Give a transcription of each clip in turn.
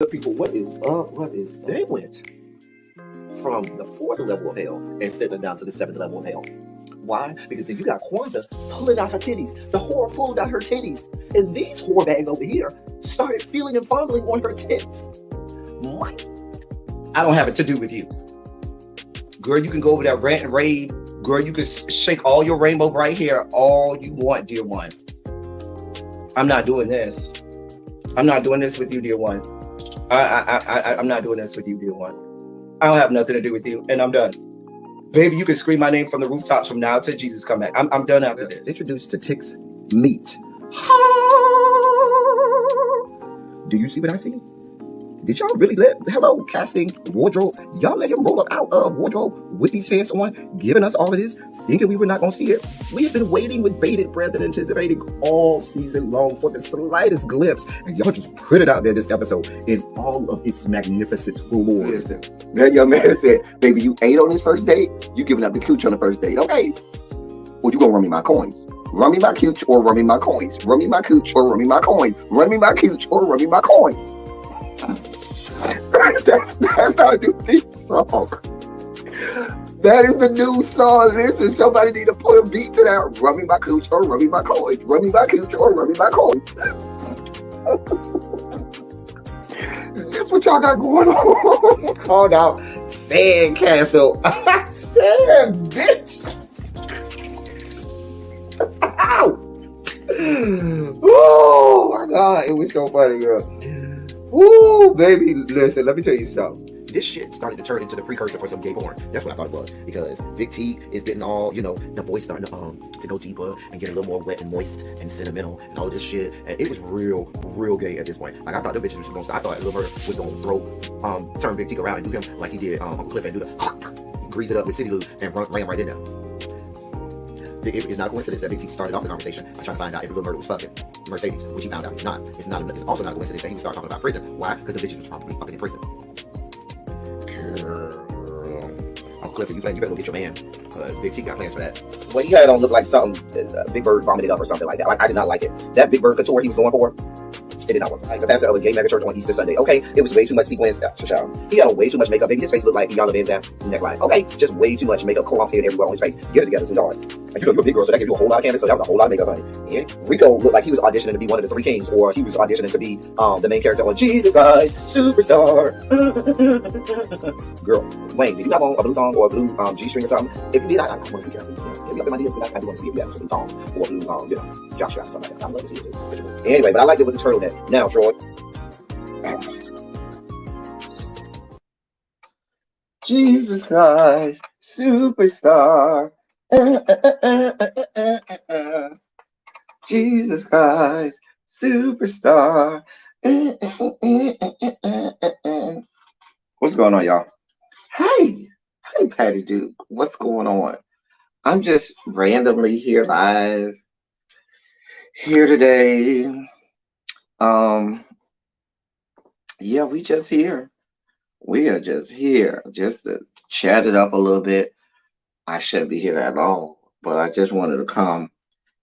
Good people, what is up? What is they went from the fourth level of hell and sent us down to the seventh level of hell. Why? Because then you got Kwanzaa pulling out her titties. The whore pulled out her titties. And these whore bags over here started feeling and fondling on her tits. What? I don't have it to do with you. Girl, you can go over there, rant and rave. Girl, you can shake all your rainbow bright hair all you want, dear one. I'm not doing this. I'm not doing this with you, dear one. I'm not doing this with you, dear one. I don't have nothing to do with you, and I'm done. Baby, you can scream my name from the rooftops from now till Jesus come back. I'm done after this. Introduced to Tick's Meat. Do you see what I see? Did y'all really hello, casting, wardrobe, y'all let him roll up out of wardrobe with these fans on, giving us all of this, thinking we were not going to see it? We have been waiting with bated breath and anticipating all season long for the slightest glimpse, and y'all just put it out there this episode in all of its magnificent glory. Listen, that young man said, baby, you ate on this first date, you giving up the cooch on the first date, okay? Well, you gonna run me my coins. Run me my cooch or run me my coins. Run me my cooch or run me my coins. Run me my cooch or run me my coins. That's our new theme song. That is the new song. Listen, somebody need to put a beat to that. Run me my cooch or run me my coins. Run me my cooch or run me my coins. That's what y'all got going on. Called out Sandcastle. Sand, bitch. Ow. Oh my God, it was so funny, girl. Ooh, baby, listen, let me tell you something. This shit started to turn into the precursor for some gay porn. That's what I thought it was. Because Big T is getting all, the voice starting to go deeper and get a little more wet and moist and sentimental and all this shit. And it was real gay at this point. Like, I thought the bitches was going to stop. I thought Lil Bird was going to turn Big T around and do him like he did Uncle Cliff and do the grease it up with City Lou and ran right in there. It's not a coincidence that Big T started off the conversation by trying to find out if Lil Murder was fucking Mercedes, which he found out he's not. It's also not a coincidence that he would start talking about prison. Why? Because the bitches was probably fucking in prison. Girl. Uncle Cliff, you better go get your man. Big T got plans for that. Well, he had on look like something Big Bird vomited up or something like that. Like, I did not like it. That Big Bird couture he was going for, it did not work. Like the pastor of a gay mega church on Easter Sunday. Okay, it was way too much sequins. He had on way too much makeup. Baby, his face looked like Yana Van Zam's neckline. Okay, just way too much makeup, clumped in everywhere on his face. Get it together, sweetheart. And you're a big girl, so that gives you a whole lot of canvas. So that was a whole lot of makeup, honey. And Rico looked like he was auditioning to be one of the three kings, or he was auditioning to be the main character on Jesus Christ Superstar. Girl, Wayne, did you have on a blue thong or a blue G-string or something? If you did, I want to see. Can I see? Hit me up in my DMs, and I do want to see if you have a blue thong or a blue jock strap or something like that. I'd love to see it too. Anyway, but I liked it with the turtleneck. Now, Troy. Jesus Christ, superstar. Jesus Christ, superstar. What's going on, y'all? Hey, Patty Duke. What's going on? I'm just randomly here live here today. Yeah, we just here. We are just here just to chat it up a little bit. I shouldn't be here that long, but I just wanted to come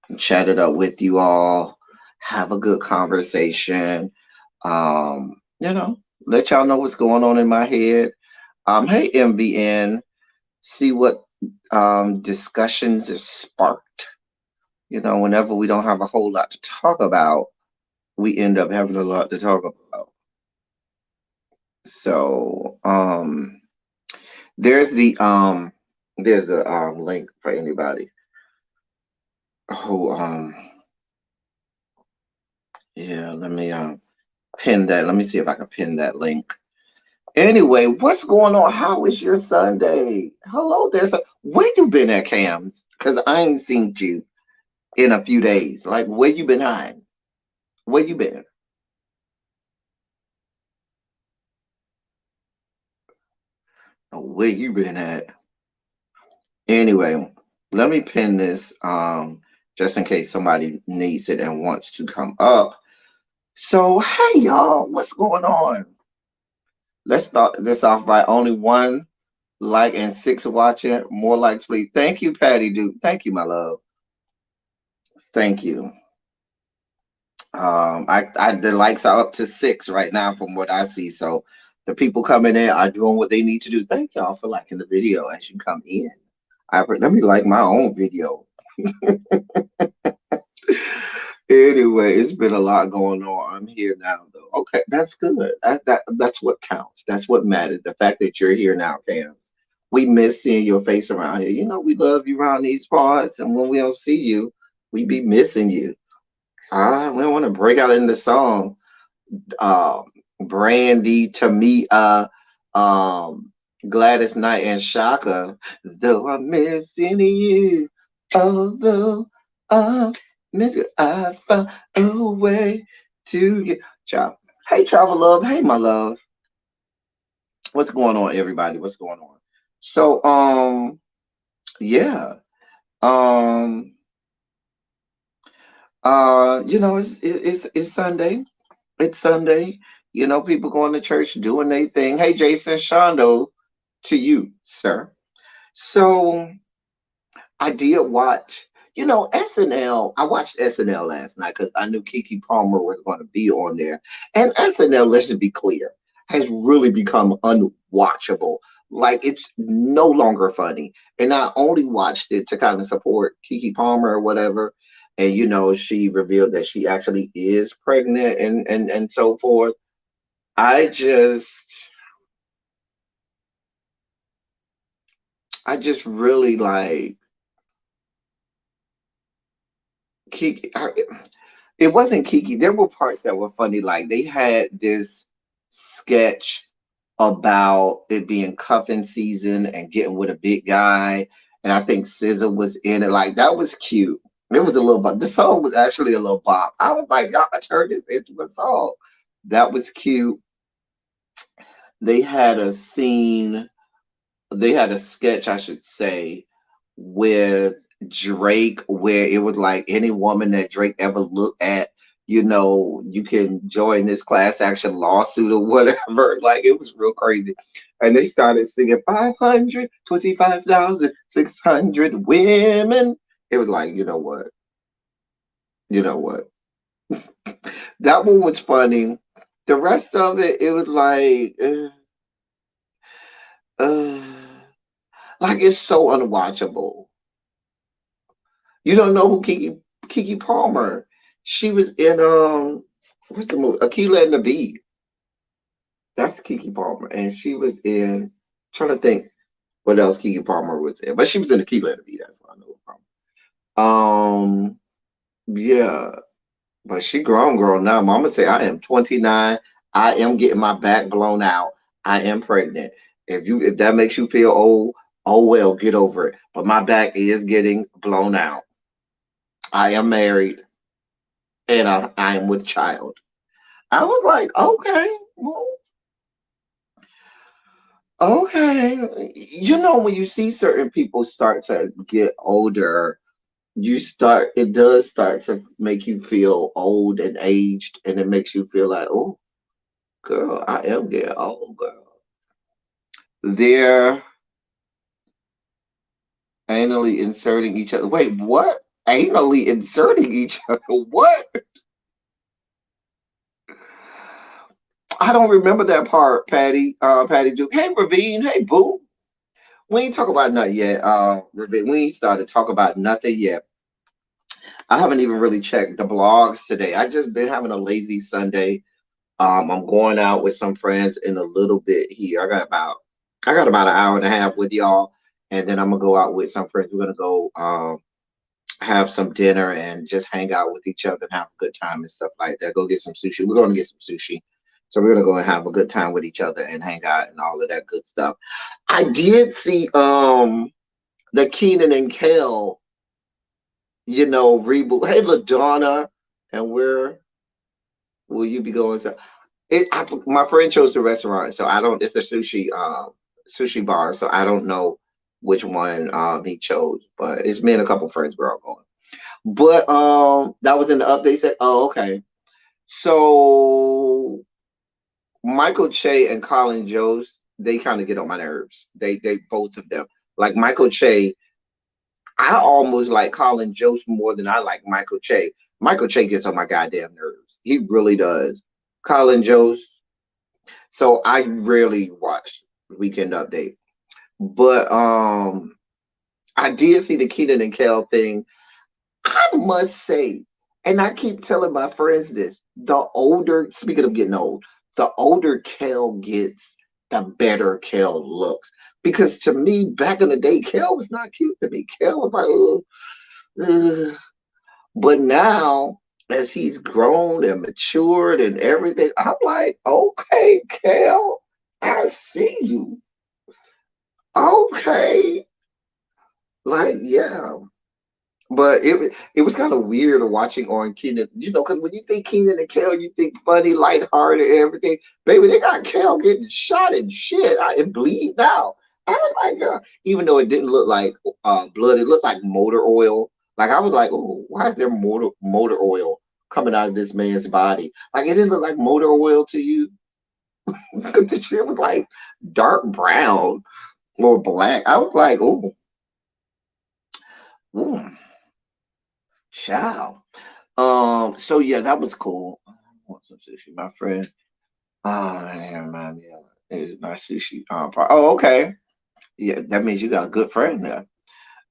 and chat it up with you all, have a good conversation, let y'all know what's going on in my head. Hey, MBN, see what discussions are sparked. Whenever we don't have a whole lot to talk about, we end up having a lot to talk about. So there's the link for anybody who let me pin that. Let me see if I can pin that link. Anyway, what's going on? How was your Sunday? Hello there. Where you been at, Cams? Because I ain't seen you in a few days. Like, where you been hiding? Where you been? Where you been at? Anyway, let me pin this just in case somebody needs it and wants to come up. So, hey, y'all, what's going on? Let's start this off by only 1 like and 6 watching. More likes, please. Thank you, Patty Duke. Thank you, my love. Thank you. I the likes are up to 6 right now from what I see. So the people coming in are doing what they need to do. Thank y'all for liking the video as you come in. Let me like my own video. Anyway, it's been a lot going on. I'm here now, though. Okay, that's good. That's what counts. That's what matters. The fact that you're here now counts. We miss seeing your face around here. You know, we love you around these parts, and when we don't see you, we be missing you. We don't want to break out in the song. Um, Brandy, Tamia, um, Gladys Knight, and Shaka. Though I'm missing you, although I'm missing, I found a way to get. Child. Hey, travel love. Hey, my love. What's going on, everybody? What's going on? So, yeah. Um, it's Sunday. It's Sunday. You know, people going to church doing their thing. Hey, Jason Shondo, to you, sir. So I did watch, SNL. I watched SNL last night because I knew Kiki Palmer was going to be on there. And SNL, let's just be clear, has really become unwatchable. Like it's no longer funny. And I only watched it to kind of support Kiki Palmer or whatever. And she revealed that she actually is pregnant and so forth. I just I just really like Kiki. It wasn't Kiki. There were parts that were funny. Like they had this sketch about it being cuffing season and getting with a big guy, and I think SZA was in it. Like that was cute. It was a little bop. The song was actually a little bop. I was like, y'all turned this into a song. That was cute. They had a scene. They had a sketch, I should say, with Drake where it was like any woman that Drake ever looked at, you can join this class action lawsuit or whatever. Like it was real crazy. And they started singing 525,600 women. It was like, you know what? You know what? That one was funny. The rest of it, it was uh, like it's so unwatchable. You don't know who Kiki Palmer? She was in what's the movie? Akilah and the Bee. That's Kiki Palmer, and she was in. Trying to think what else Kiki Palmer was in, but she was in Akilah and the Bee. That's what I know her from. Yeah, but she grown, girl. Now, Mama say I am 29. I am getting my back blown out. I am pregnant. If that makes you feel old, oh well, get over it. But my back is getting blown out. I am married and I am with child. I was like, okay, well, okay. When you see certain people start to get older, it does start to make you feel old and aged, and it makes you feel like, oh, girl, I am getting old, girl. They're anally inserting each other. Wait, what? Anally inserting each other? What? I don't remember that part, Patty. Patty Duke. Hey, Ravine. Hey, Boo. We ain't talk about nothing yet. We ain't started to talk about nothing yet. I haven't even really checked the blogs today. I just been having a lazy Sunday. I'm going out with some friends in a little bit here. I got about an hour and a half with y'all, and then I'm gonna go out with some friends. We're gonna go have some dinner and just hang out with each other and have a good time and stuff like that. Go get some sushi. We're gonna get some sushi. So we're gonna go and have a good time with each other and hang out and all of that good stuff. I did see the Keenan and Kel, reboot. Hey, LaDonna, and where will you be going? So, my friend chose the restaurant, so I don't. It's the sushi bar, so I don't know which one he chose, but it's me and a couple friends we're all going. But that was in the update. Said, oh, okay. So Michael Che and Colin Jost, they kind of get on my nerves. They both of them. Like Michael Che, I almost like Colin Jost more than I like Michael Che. Michael Che gets on my goddamn nerves. He really does. Colin Jost. So I rarely watch Weekend Update. But I did see the Keenan and Kel thing. I must say, and I keep telling my friends this, the older, speaking of getting old, the older Kel gets, the better Kel looks. Because to me, back in the day, Kel was not cute to me. Kel was like, ugh, ugh. But now, as he's grown and matured and everything, I'm like, okay, Kel, I see you. Okay. Like, yeah. But it was kind of weird watching on Keenan, because when you think Keenan and Kel, you think funny, lighthearted, and everything. Baby, they got Kel getting shot and shit and bleeding out. I was like, girl, even though it didn't look like blood, it looked like motor oil. Like I was like, oh, why is there motor oil coming out of this man's body? Like it didn't look like motor oil to you, because the shit was like dark brown or black. I was like, oh, ooh, child. So yeah, that was cool. I want some sushi, my friend. Yeah, remind me of it. My sushi. Oh, okay. Yeah, that means you got a good friend there.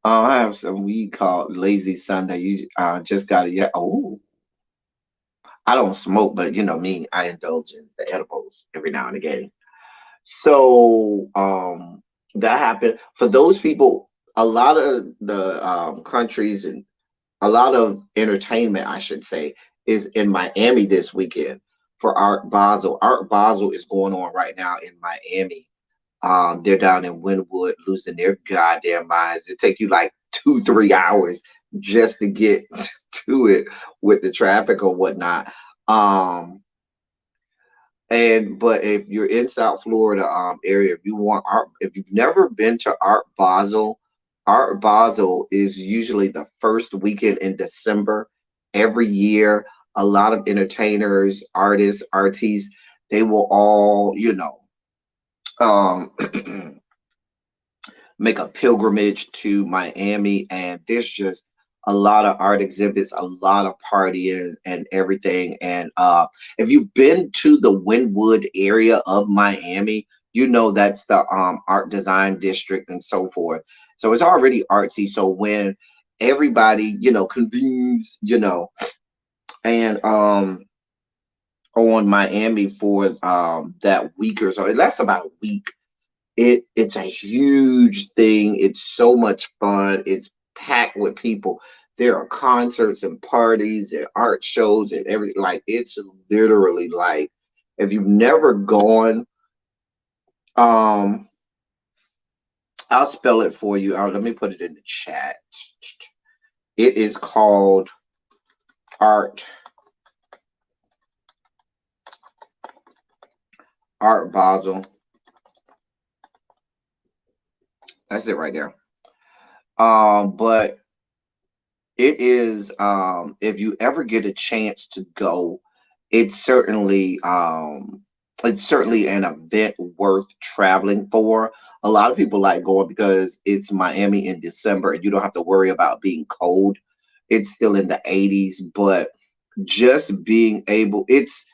I have some weed called Lazy Sunday. You just got it. Yeah. Oh, I don't smoke, but you know me, I indulge in the edibles every now and again. So that happened for those people. A lot of the countries and a lot of entertainment, I should say, is in Miami this weekend for Art Basel. Art Basel is going on right now in Miami. They're down in Wynwood losing their goddamn minds. It take you like 2, 3 hours just to get to it with the traffic or whatnot. Um, and but if you're in South Florida area, if you want art, if you've never been to Art Basel is usually the first weekend in December every year. A lot of entertainers, artists, they will all, um make a pilgrimage to Miami, and there's just a lot of art exhibits, a lot of partying and everything. And if you've been to the Wynwood area of Miami, you know that's the art design district and so forth. So it's already artsy. So when everybody, convenes, and on Miami for that week or so, it lasts about a week. It's a huge thing. It's so much fun. It's packed with people. There are concerts and parties and art shows and everything. Like it's literally like if you've never gone, um, I'll spell it for you. Let me put it in the chat. It is called Art Art Basel. That's it right there. But it is if you ever get a chance to go, it's certainly it's certainly an event worth traveling for. A lot of people like going because it's Miami in December and you don't have to worry about being cold. It's still in the 80s, but just being able it's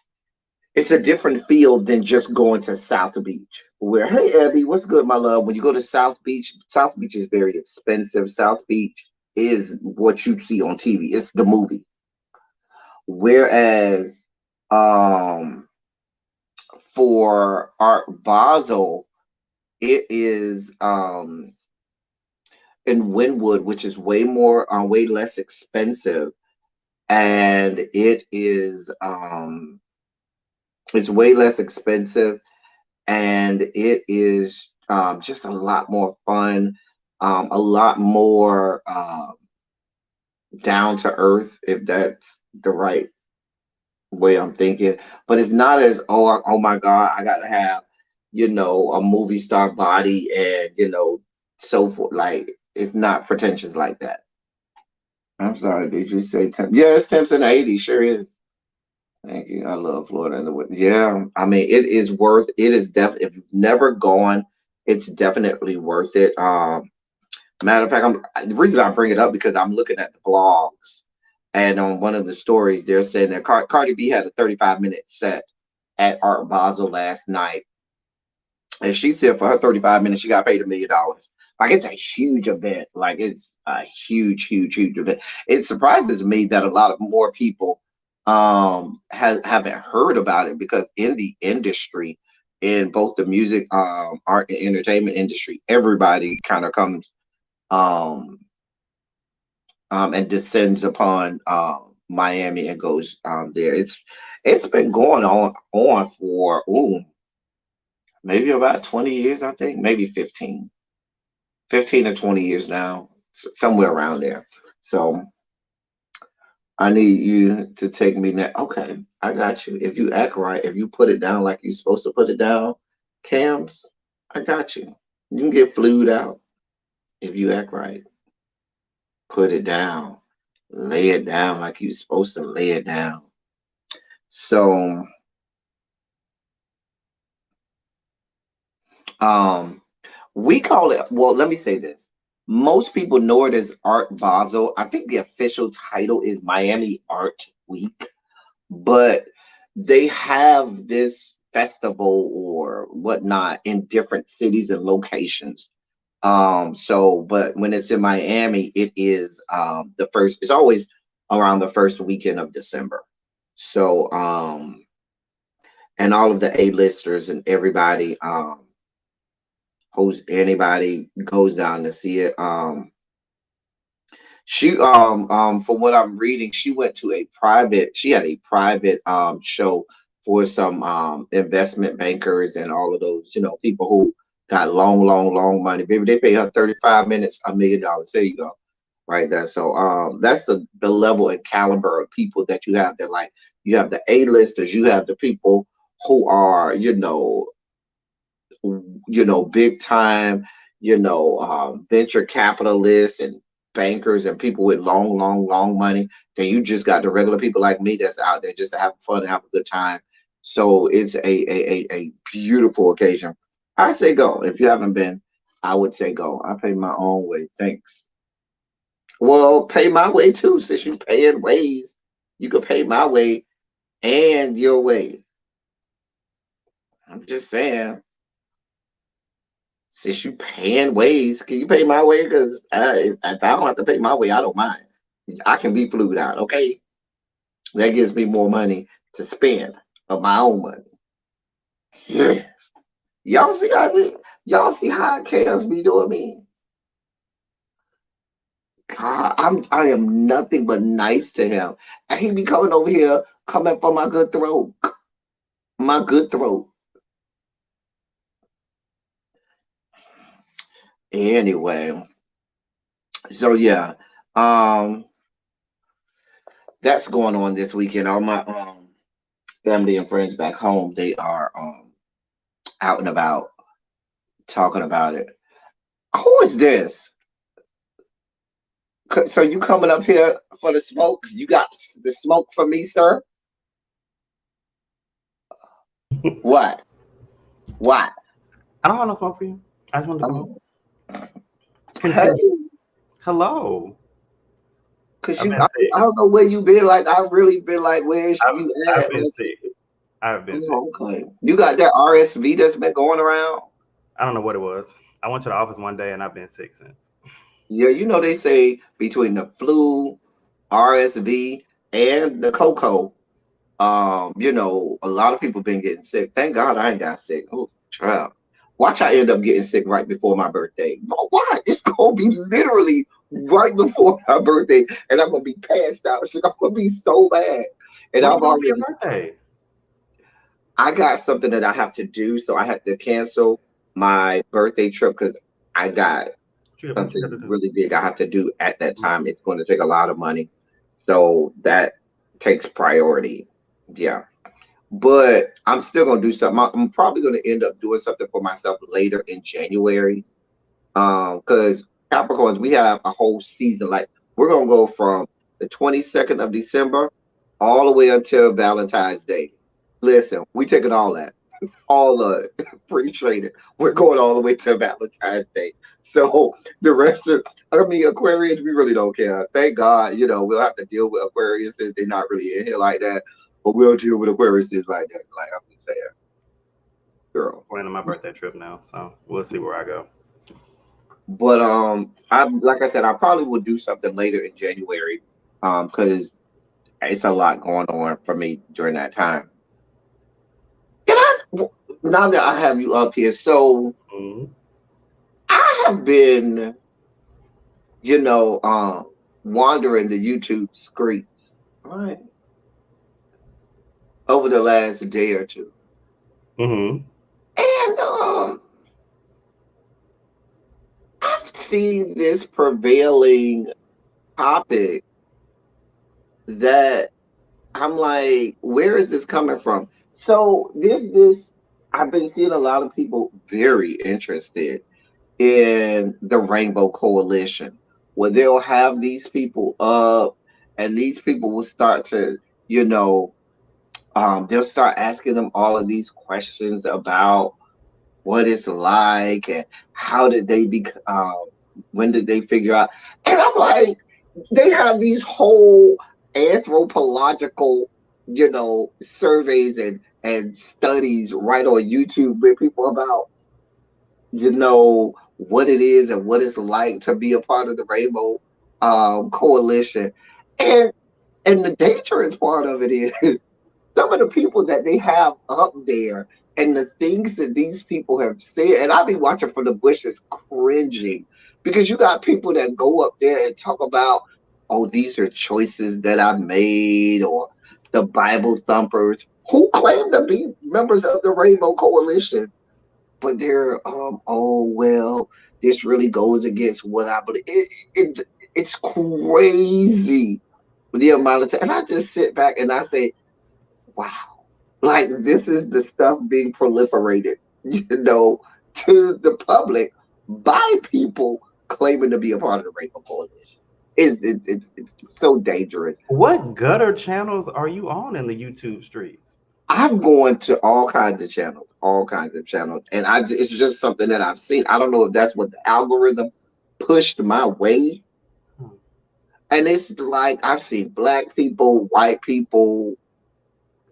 a different feel than just going to South Beach. Where, hey Abby, what's good, my love? When you go to South Beach is very expensive. South Beach is what you see on TV. It's the movie. Whereas um for Art Basel, it is in Wynwood, which is way less expensive, and it's way less expensive, and it is just a lot more fun, a lot more down to earth, if that's the right way I'm thinking. But it's not as oh my God, I gotta have a movie star body and so forth. Like it's not pretentious like that. I'm sorry, did you say temp? Yeah, it's temps in the 80s, sure is. Thank you. I love Florida and the weather. Yeah, I mean it is definitely if you've never gone, it's definitely worth it. Matter of fact, the reason I bring it up because I'm looking at the blogs, and on one of the stories, they're saying that Cardi B had a 35-minute set at Art Basel last night, and she said for her 35 minutes, she got paid $1 million. Like it's a huge event. Like it's a huge, huge, huge event. It surprises me that a lot of more people haven't heard about it because in the industry, in both the music, art and entertainment industry, everybody kind of comes um and descends upon Miami and goes there. It's been going on for maybe about 20 years, I think, maybe 15 or 20 years now, somewhere around there. So I need you to take me now. Okay, I got you. If you act right, if you put it down like you're supposed to put it down, Cams, I got you. You can get flued out if you act right. Put it down. Lay it down like you're supposed to lay it down. So, um, we call it, well, let me say this. Most people know it as Art Basel. I think the official title is Miami Art Week, but they have this festival or whatnot in different cities and locations. So, but when it's in Miami, it is it's always around the first weekend of December. So, and all of the A-listers and everybody, who's anybody goes down to see it. She from what I'm reading, she had a private show for some investment bankers and all of those, people who got long, long, long money. Baby, they pay her 35 minutes, $1 million. There you go. Right there. So that's the level and caliber of people that you have that like you have the A-listers, you have the people who are, big time, venture capitalists and bankers and people with long, long, long money. Then you just got the regular people like me that's out there just to have fun and have a good time. So it's a beautiful occasion. I say go. If you haven't been, I would say go. I pay my own way. Thanks. Well, pay my way too. Since you pay in ways, you could pay my way and your way. I'm just saying. Since you paying ways, can you pay my way? Because if I don't have to pay my way, I don't mind. I can be flued out, okay? That gives me more money to spend of my own money. Yeah. Y'all see how chaos be doing me? God, I am nothing but nice to him. And he be coming over here, coming for my good throat. My good throat. Anyway, so yeah. Um, that's going on this weekend. All my family and friends back home, they are out and about talking about it. Who is this? So you coming up here for the smoke? You got the smoke for me, sir? What? What? I don't have no smoke for you. I just wanted to come Oh, home. hey, Continue. Hello. cause I've you, been sick. I don't know where you been. Like I really been like, where's I've, you I've at? been Like, sick. I've been sick. oh, okay. You got that RSV that's been going around. I don't know what it was. I went to the office one day and I've been sick since. Yeah, they say between the flu, RSV, and the cocoa. A lot of people been getting sick. Thank God I ain't got sick. Oh, child. Watch I end up getting sick right before my birthday. Why? It's gonna be literally right before my birthday, and I'm gonna be passed out. It's like, I'm gonna be so bad. And What are I've you doing for your already birthday? I got something that I have to do, so I had to cancel my birthday trip because I got What you got to something do? really big I have to do at that Mm. time. It's going to take a lot of money. So that takes priority. Yeah. But I'm still gonna do something. I'm probably gonna end up doing something for myself later in January. Because Capricorns, we have a whole season. Like we're gonna go from the 22nd of December all the way until Valentine's Day. Listen, we taking all that. All appreciate it. We're going all the way to Valentine's Day. So the rest of, I mean, Aquarius, we really don't care. Thank God, we'll have to deal with Aquarius since they're not really in here like that. But we'll deal with Aquarius like that. Like I'm just saying, girl. Planning my birthday trip now, so we'll see where I go. But I'm like I said, I probably will do something later in January, because it's a lot going on for me during that time. And now that I have you up here, so Mhm. I have been, you know, wandering the YouTube screen, right, over the last day or two, Mhm. and I've seen this prevailing topic that I'm like, where is this coming from? So there's this. I've been seeing a lot of people very interested in the Rainbow Coalition, where they'll have these people up, and these people will start to, you know, they'll start asking them all of these questions about what it's like and how did they be, when did they figure out? And I'm like, they have these whole anthropological, surveys and studies right on YouTube with people about, what it is and what it's like to be a part of the Rainbow Coalition. And the dangerous part of it is some of the people that they have up there and the things that these people have said, and I'll be watching from the bushes cringing because you got people that go up there and talk about, oh, these are choices that I made, or the Bible thumpers who claim to be members of the Rainbow Coalition, but they're, oh, well, this really goes against what I believe. It's crazy the amount of time. And I just sit back and I say, wow, like this is the stuff being proliferated, to the public by people claiming to be a part of the Rainbow Coalition. It's so dangerous. What gutter channels are you on in the YouTube streets? I'm going to all kinds of channels, and it's just something that I've seen. I don't know if that's what the algorithm pushed my way, Hmm. and it's like I've seen black people, white people,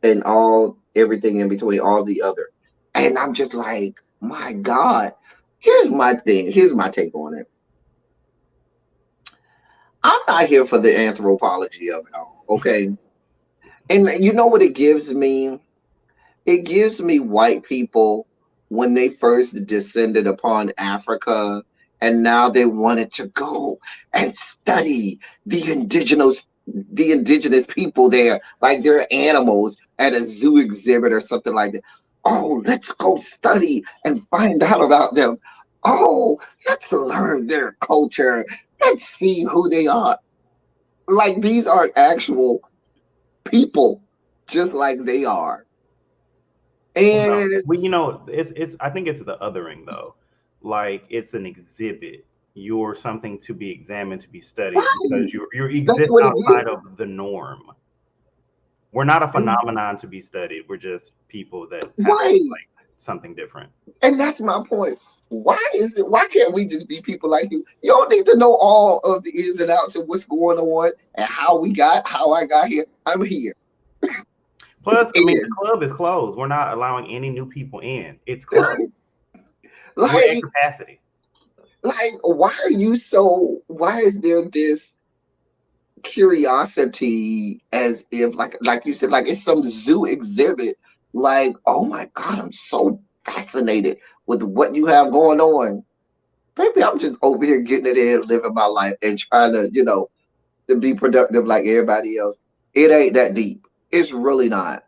and all everything in between, all the other. And I'm just like, my God, here's my thing. Here's my take on it. I'm not here for the anthropology of it all. Okay. And you know what it gives me? It gives me white people when they first descended upon Africa and now they wanted to go and study the indigenous people there, like they're animals at a zoo exhibit or something like that. Oh, let's go study and find out about them. Oh, let's learn their culture. Let's see who they are. Like these are actual people, just like they are. Well, no, And it's. I think it's the othering though. Like it's an exhibit. You're something to be examined, to be studied, right, because you that's exist what it is. outside of the norm. We're not a And phenomenon to be studied. We're just people that happen to right. like something different. And that's my point. Why can't we just be people like you? You don't need to know all of the ins and outs of what's going on and how I got here. I'm here. Plus, I mean, the And club is closed. We're not allowing any new people in. It's closed. We're at like capacity. why is there this curiosity as if like you said, like it's some zoo exhibit, like, oh my God, I'm so fascinated with what you have going on. Maybe I'm just over here getting it in, living my life and trying to, to be productive like everybody else. It ain't that deep. It's really not.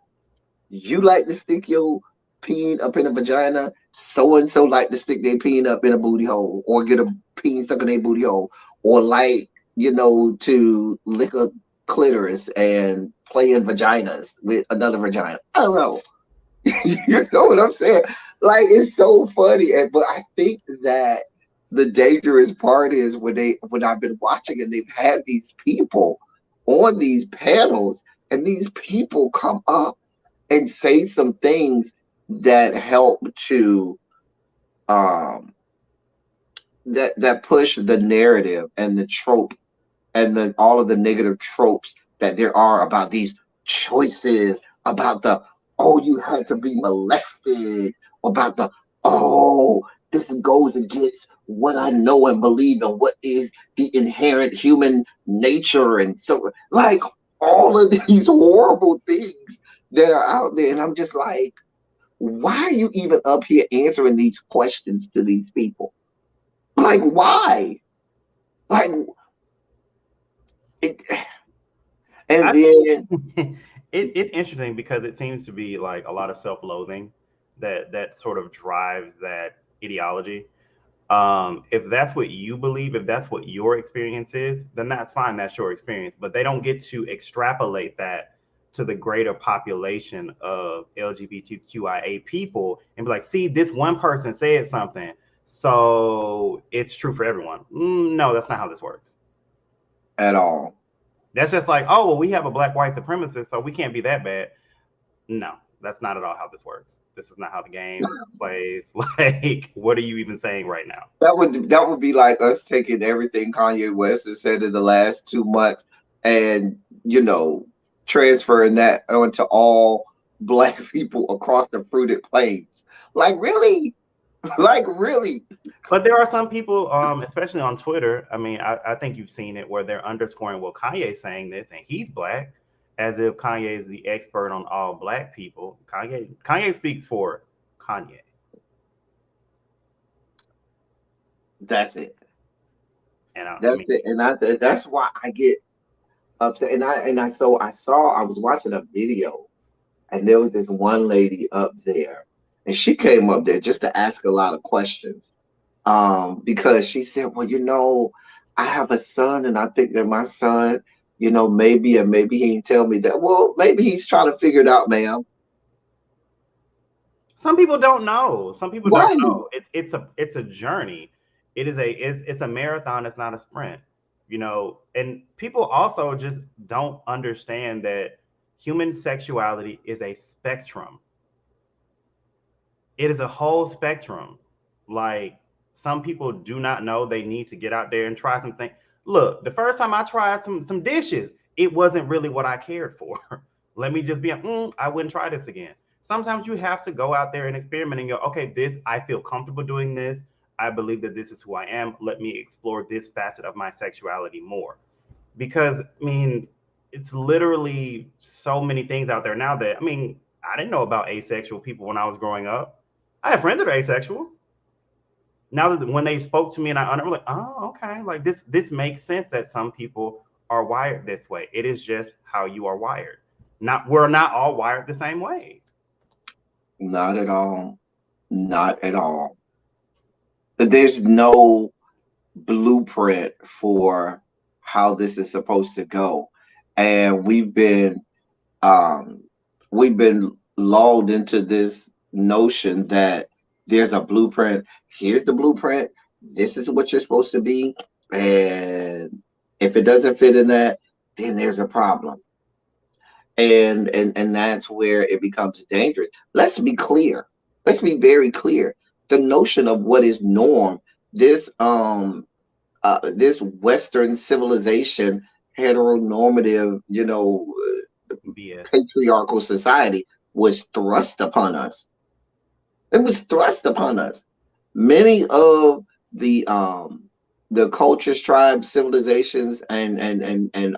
You like to stick your peen up in a vagina. So and so like to stick their peen up in a booty hole or get a peen stuck in a booty hole, or like, to lick a clitoris and play in vaginas with another vagina. I don't know. You know what I'm saying? Like it's so funny, but I think that the dangerous part is when I've been watching and they've had these people on these panels, and these people come up and say some things that help to um that push the narrative and the trope and the all of the negative tropes that there are about these choices, about the oh you had to be molested, about the oh this goes against what I know and believe and what is the inherent human nature, and so like all of these horrible things that are out there, and I'm just like, why are you even up here answering these questions to these people? Like why? Like it, and I then it's interesting because it seems to be like a lot of self-loathing that sort of drives that ideology. If that's what you believe, if that's what your experience is, then that's fine. That's your experience. But they don't get to extrapolate that to the greater population of LGBTQIA people and be like, see, this one person said something, so it's true for everyone. No, that's not how this works. at all. That's just like, oh, well, we have a black white supremacist, so we can't be that bad. No, that's not at all how this works. This is not how the game plays. Like, what are you even saying right now? That would be like us taking everything Kanye West has said in the last 2 months and transferring that onto all black people across the fruited plains. Like really? Like really? But there are some people, especially on Twitter. I mean, I think you've seen it where they're underscoring, well, Kanye's saying this and he's black, as if Kanye is the expert on all black people. Kanye speaks for Kanye. That's it. And I That's mean, it. And that's why I get upset. I was watching a video and there was this one lady up there and she came up there just to ask a lot of questions. Because she said, well, I have a son and I think that my son, maybe he didn't tell me that. Well, maybe he's trying to figure it out, ma'am. some people don't know. Some people don't Right. know. It's a journey. It's a marathon. It's not a sprint. And people also just don't understand that human sexuality is a spectrum. It is a whole spectrum. Like, some people do not know they need to get out there and try something. Look, the first time I tried some dishes, it wasn't really what I cared for. Let me just be, I wouldn't try this again. Sometimes you have to go out there and experiment and go, okay, I feel comfortable doing this. I believe that this is who I am. Let me explore this facet of my sexuality more. Because, I mean, it's literally so many things out there now that, I mean, I didn't know about asexual people when I was growing up. I have friends that are asexual. Now that when they spoke to me and I'm like, oh, okay, like this makes sense that some people are wired this way. It is just how you are wired. We're not all wired the same way. Not at all. Not at all. There's no blueprint for how this is supposed to go. And um we've been lulled into this notion that there's a blueprint. Here's the blueprint. This is what you're supposed to be. And if it doesn't fit in that, then there's a problem. And that's where it becomes dangerous. Let's be clear. Let's be very clear. The notion of what is norm, this this Western civilization, heteronormative, BS. patriarchal society was thrust upon us. It was thrust upon us. Many of the cultures, tribes, civilizations, and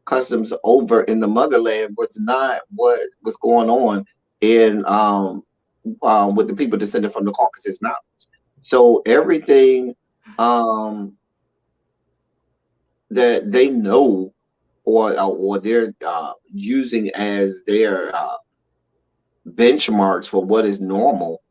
customs over in the motherland was not what was going on in with the people descended from the Caucasus Mountains. So everything um that they know or they're using as their benchmarks for what is normal.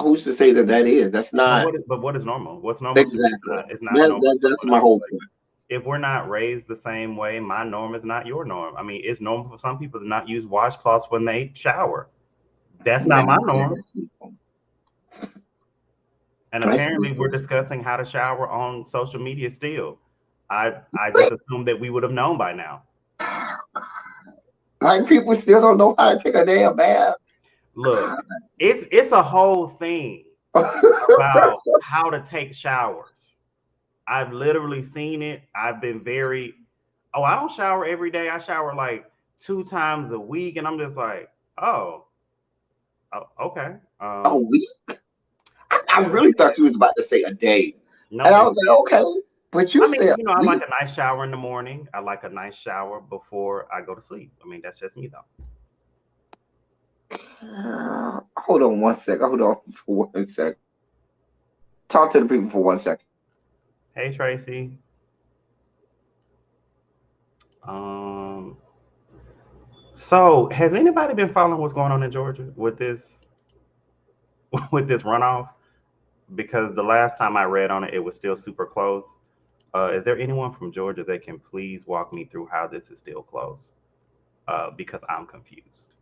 Who's to say that that is? That's not But what is normal? What's normal to me is exactly. not normal to That's someone my else. whole Like, point. if we're not raised the same way, my norm is not your norm. I mean, it's normal for some people to not use washcloths when they shower. That's not my norm. And That's apparently, we're discussing how to shower on social media still. I just assumed that we would have known by now. Like people still don't know how to take a damn bath. Look, it's a whole thing about how to take showers. I've literally seen it. I've been very, oh, I don't shower every day. I shower like 2 times a week, and I'm just like, oh, okay. A week? I really thought you was about to say a day. No, And I was like, okay. But you I mean, said you know, I week. like a nice shower in the morning. I like a nice shower before I go to sleep. I mean, that's just me though. Hold on one second. Hold on for 1 second. Talk to the people for 1 second. Hey, Tracy. Um, so has anybody been following what's going on in Georgia with this with this runoff? Because the last time I read on it, it was still super close. Is there anyone from Georgia that can please walk me through how this is still close? Because I'm confused.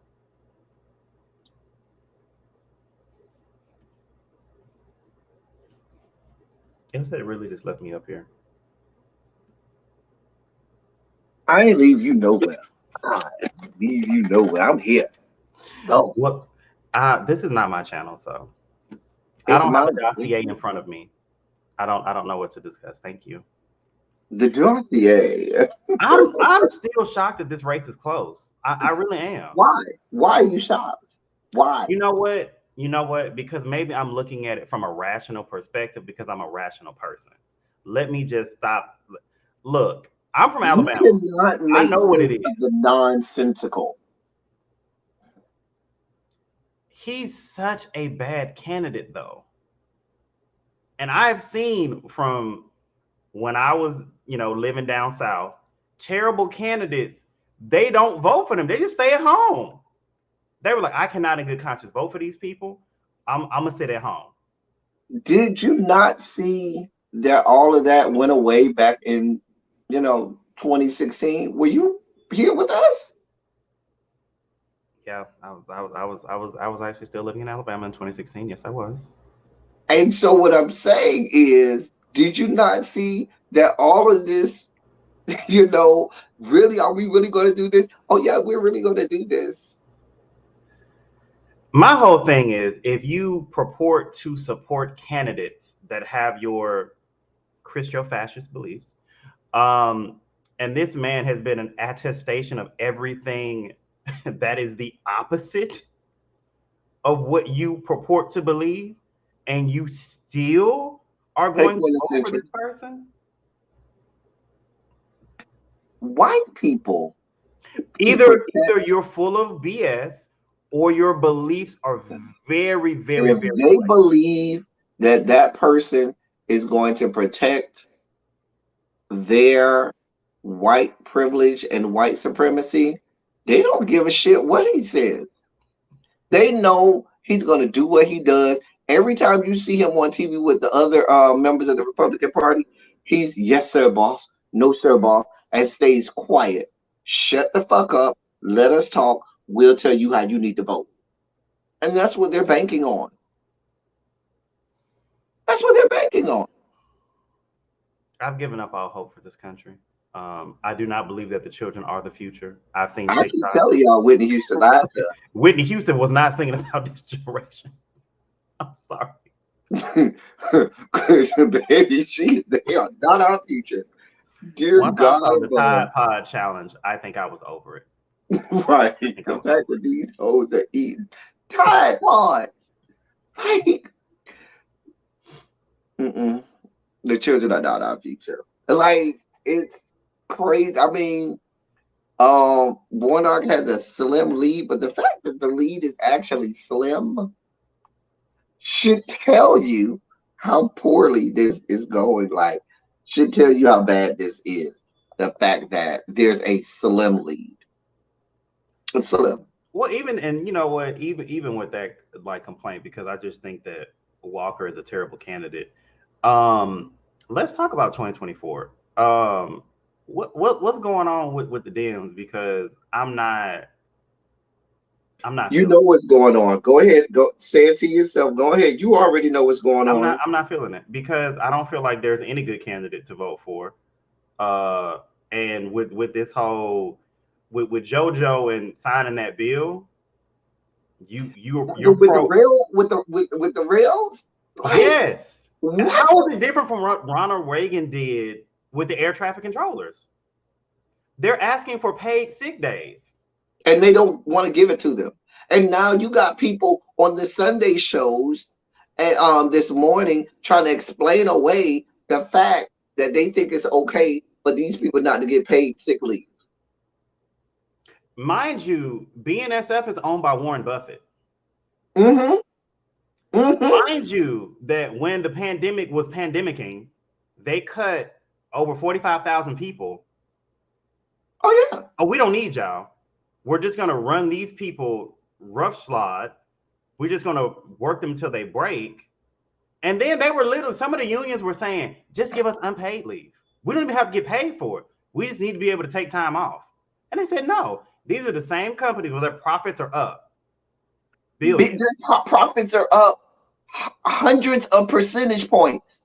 It said it really just left me up here. I ain't leave you nowhere. I leave you nowhere. I'm here. Go. Well, this is not my channel, so I It's don't have a mine. dossier in front of me. I don't know what to discuss. Thank you. The dossier. I'm still shocked that this race is close. I really am. Why? Why are you shocked? Why? You know what? You know what? Because maybe I'm looking at it from a rational perspective because I'm a rational person. Let me just stop. Look, I'm from You Alabama. cannot I make know what it sense is. of the nonsensical. He's such a bad candidate, though. And I've seen from when I was, living down south, terrible candidates, they don't vote for them. They just stay at home. They were like, I cannot in good conscience vote for these people. I'm gonna sit at home. Did you not see that all of that went away back in, 2016? Were you here with us? Yeah, I was actually still living in Alabama in 2016. Yes, I was. And so what I'm saying is, did you not see that all of this, really, are we really going to do this? Oh yeah, we're really going to do this. My whole thing is if you purport to support candidates that have your Christo-fascist beliefs, and this man has been an attestation of everything that is the opposite of what you purport to believe, and you still are Take going to one vote for attention. this person? White people Either protect you're full of BS or your beliefs are very, very, if very they blatant. believe that that person is going to protect their white privilege and white supremacy, they don't give a shit what he says. They know he's going to do what he does. Every time you see him on TV with the other members of the Republican Party, he's yes sir boss, no sir boss, and stays quiet. Shut the fuck up. Let us talk. We'll tell you how you need to vote. And that's what they're banking on. That's what they're banking on. I've given up all hope for this country. I do not believe that the children are the future. I've seen I keep TikTok. telling y'all Whitney Houston lied Whitney Houston was not singing about this generation. I'm sorry. because baby, they are not our future. Dear Once I God saw the above. Tide Pod challenge, I think I was over it. Right. I think I The was fact over that these hoes are eating Tide Pod. Like, mm-mm. The children are not our future. Like, it's crazy. I mean, Warnock has a slim lead, but the fact that the lead is actually slim should tell you how poorly this is going. Like, should tell you how bad this is. The fact that there's a slim lead. It's slim. Well, even and you know what, even with that like complaint, because I just think that Walker is a terrible candidate. Um, let's talk about 2024. What's going on with the Dems? Because I'm not You feeling know what's going on. Go ahead. Go say it to yourself. Go ahead. You already know what's going I'm not on. I'm not feeling it because I don't feel like there's any good candidate to vote for. Uh, and with this whole with JoJo and signing that bill, you're with the pro. real with the rails. Like, Yes. what? How is it different from what Ronald Reagan did with the air traffic controllers? They're asking for paid sick days. And they don't want to give it to them. And now you got people on the Sunday shows and this morning trying to explain away the fact that they think it's okay for these people not to get paid sick leave. Mind you, BNSF is owned by Warren Buffett. Mm-hmm. Mm-hmm. Mind you, that when the pandemic was pandemicking, they cut over 45,000 people. Oh yeah. Oh, we don't need y'all. We're just gonna run these people roughshod. We're just gonna work them till they break. And then they were literally, some of the unions were saying, just give us unpaid leave. We don't even have to get paid for it. We just need to be able to take time off. And they said, no, these are the same companies where their profits are up. Billions. Profits are up hundreds of percentage points.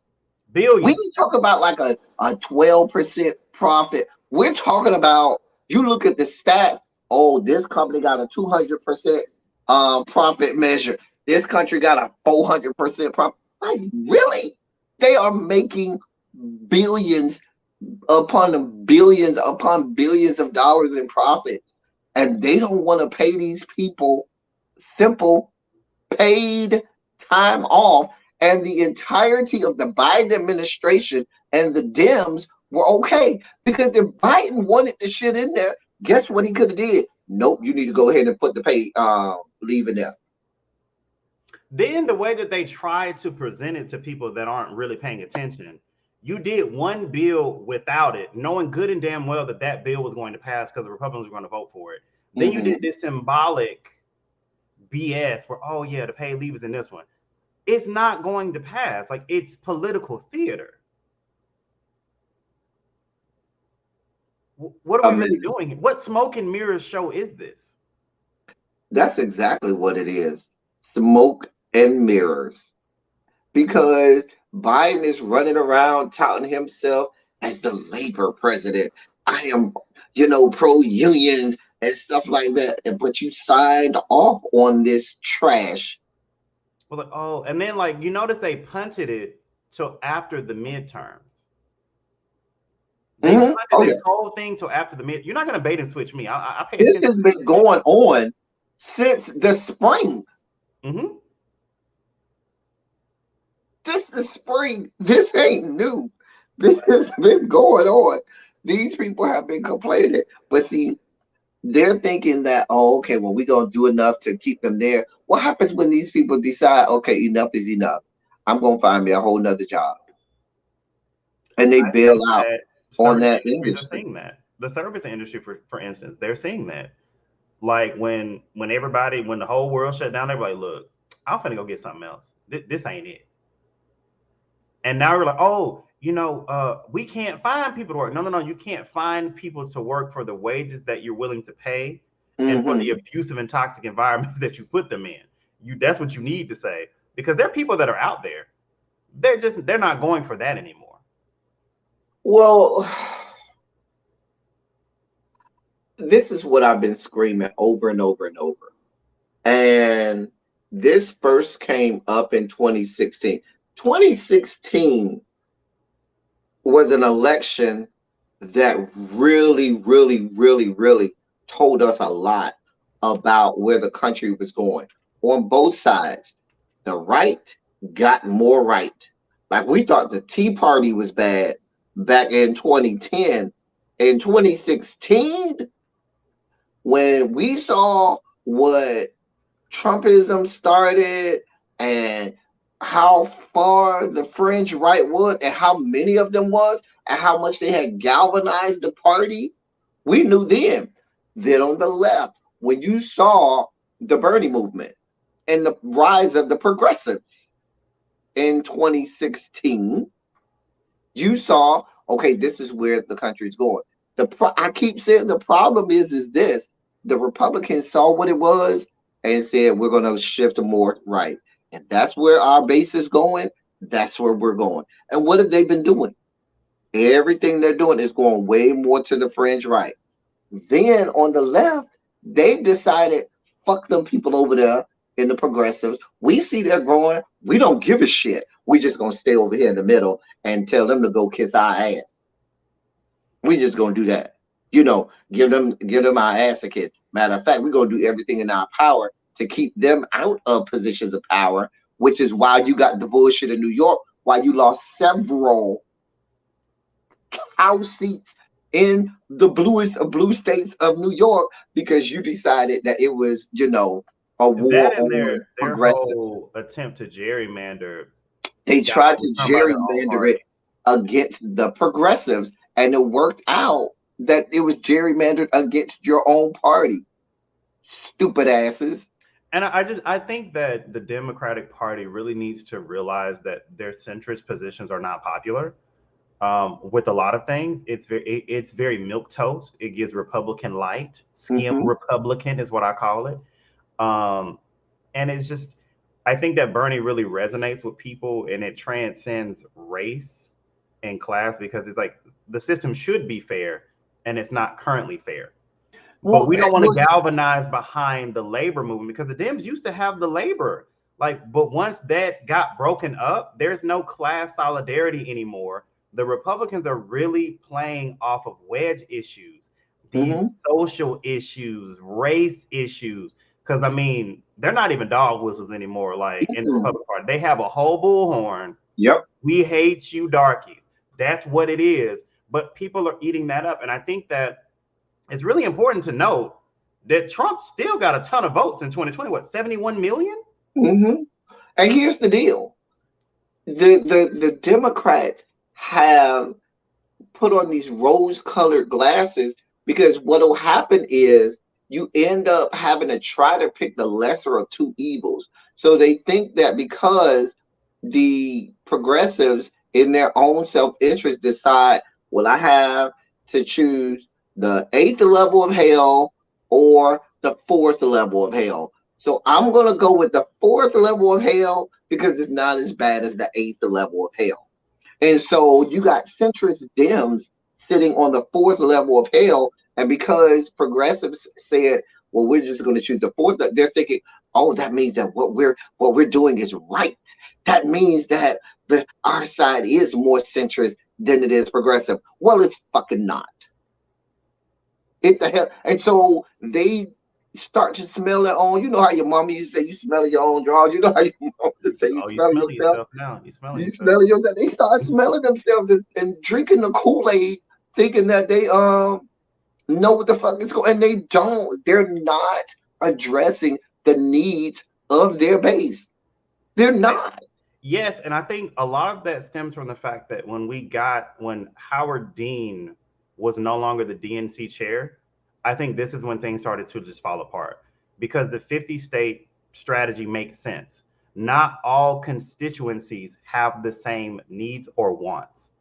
Billions. We talk about like a 12% profit. We're talking about, you look at the stats, oh, this company got a 200% profit measure. This country got a 400% profit. Like, really? They are making billions upon billions of dollars in profits. And they don't want to pay these people simple paid time off. And the entirety of the Biden administration and the Dems were okay. Because if Biden wanted the shit in there, guess what he could have did? Nope, you need to go ahead and put the paid leave in there. Then the way that they try to present it to people that aren't really paying attention, you did one bill without it, knowing good and damn well that that bill was going to pass because the Republicans were going to vote for it. Then you did this symbolic BS where, oh yeah, the paid leave is in this one. It's not going to pass. Like, it's political theater. What are we really doing? What smoke and mirrors show is this? That's exactly what it is. Smoke and mirrors. Because Biden is running around touting himself as the labor president. I am, pro-unions and stuff like that. But you signed off on this trash. Well, like, oh, and then like you notice they punted it till after the midterms. They punted this whole thing till after the mid. You're not gonna bait and switch me. I pay attention. This has been going on since the spring. This is spring. This ain't new. This has been going on. These people have been complaining, but see, they're thinking that, oh, okay, well, we're going to do enough to keep them there. What happens when these people decide, okay, enough is enough? I'm going to find me a whole nother job. And they bail out on that industry. They're seeing that. The service industry, for instance, they're seeing that. Like when the whole world shut down, they were like, look, I'm finna go get something else. This ain't it. And now we're like, oh, we can't find people to work. No, you can't find people to work for the wages that you're willing to pay and for the abusive and toxic environments that you put them in. That's what you need to say, because there are people that are out there. They're not going for that anymore. Well, this is what I've been screaming over and over and over. And this first came up in 2016. 2016 was an election that really, really, really, really told us a lot about where the country was going on both sides. The right got more right. Like, we thought the Tea Party was bad back in 2010. In 2016, when we saw what Trumpism started and how far the fringe right was and how many of them was and how much they had galvanized the party, we knew then. Then on the left, when you saw the Bernie movement and the rise of the progressives in 2016, you saw, okay, this is where the country's going. I keep saying the problem is this. The Republicans saw what it was and said, we're going to shift more right. And that's where our base is going. That's where we're going. And what have they been doing? Everything they're doing is going way more to the fringe right. Then on the left, they've decided, fuck them people over there in the progressives. We see they're growing. We don't give a shit. We just gonna stay over here in the middle and tell them to go kiss our ass. We just gonna do that. Give them our ass a kiss. Matter of fact, we're gonna do everything in our power to keep them out of positions of power, which is why you got the bullshit in New York, why you lost several House seats in the bluest of blue states of New York because you decided that it was, a And that war and on their progressive. whole attempt to gerrymander They got tried to overturned by their own gerrymander it party. against the progressives, and it worked out that it was gerrymandered against your own party. Stupid asses. And I think that the Democratic Party really needs to realize that their centrist positions are not popular. With a lot of things, it's very milk toast. It gives Republican light, skim Hmm. Republican is what I call it. Um, and it's just, I think that Bernie really resonates with people, and it transcends race and class because it's like the system should be fair, and it's not currently fair. But Well, we don't want to galvanize behind the labor movement because the Dems used to have the labor. Like, but once that got broken up, there's no class solidarity anymore. The Republicans are really playing off of wedge issues, these mhm. social issues, race issues. Because I mean, they're not even dog whistles anymore. Like in the Mm. Republican Party, they have a whole bullhorn. Yep. We hate you, darkies. That's what it is. But people are eating that up, and I think that it's really important to note that Trump still got a ton of votes in 2020. What, 71 million? Hmm. And here's the deal: the Democrats have put on these rose-colored glasses because what'll happen is you end up having to try to pick the lesser of two evils. So they think that because the progressives, in their own self-interest, decide, well, I have to choose the eighth level of hell or the fourth level of hell. So I'm gonna go with the fourth level of hell because it's not as bad as the eighth level of hell. And so you got centrist Dems sitting on the fourth level of hell. And because progressives said, well, we're just going to choose the fourth, they're thinking, oh, that means that what we're doing is right. That means that our side is more centrist than it is progressive. Well, it's fucking not. It the hell. And so they start to smell their own. You know how your mama used to say you smell your own drawers. You know how your mama used to say you Oh, you smell smelling yourself. yourself now. You smelling You yourself. smell yourself. They start smelling themselves and drinking the Kool-Aid, thinking that they know what the fuck is going, and they don't. They're not addressing the needs of their base. They're not. Yes, and I think a lot of that stems from the fact that when Howard Dean was no longer the DNC chair, I think this is when things started to just fall apart because the 50 state strategy makes sense. Not all constituencies have the same needs or wants.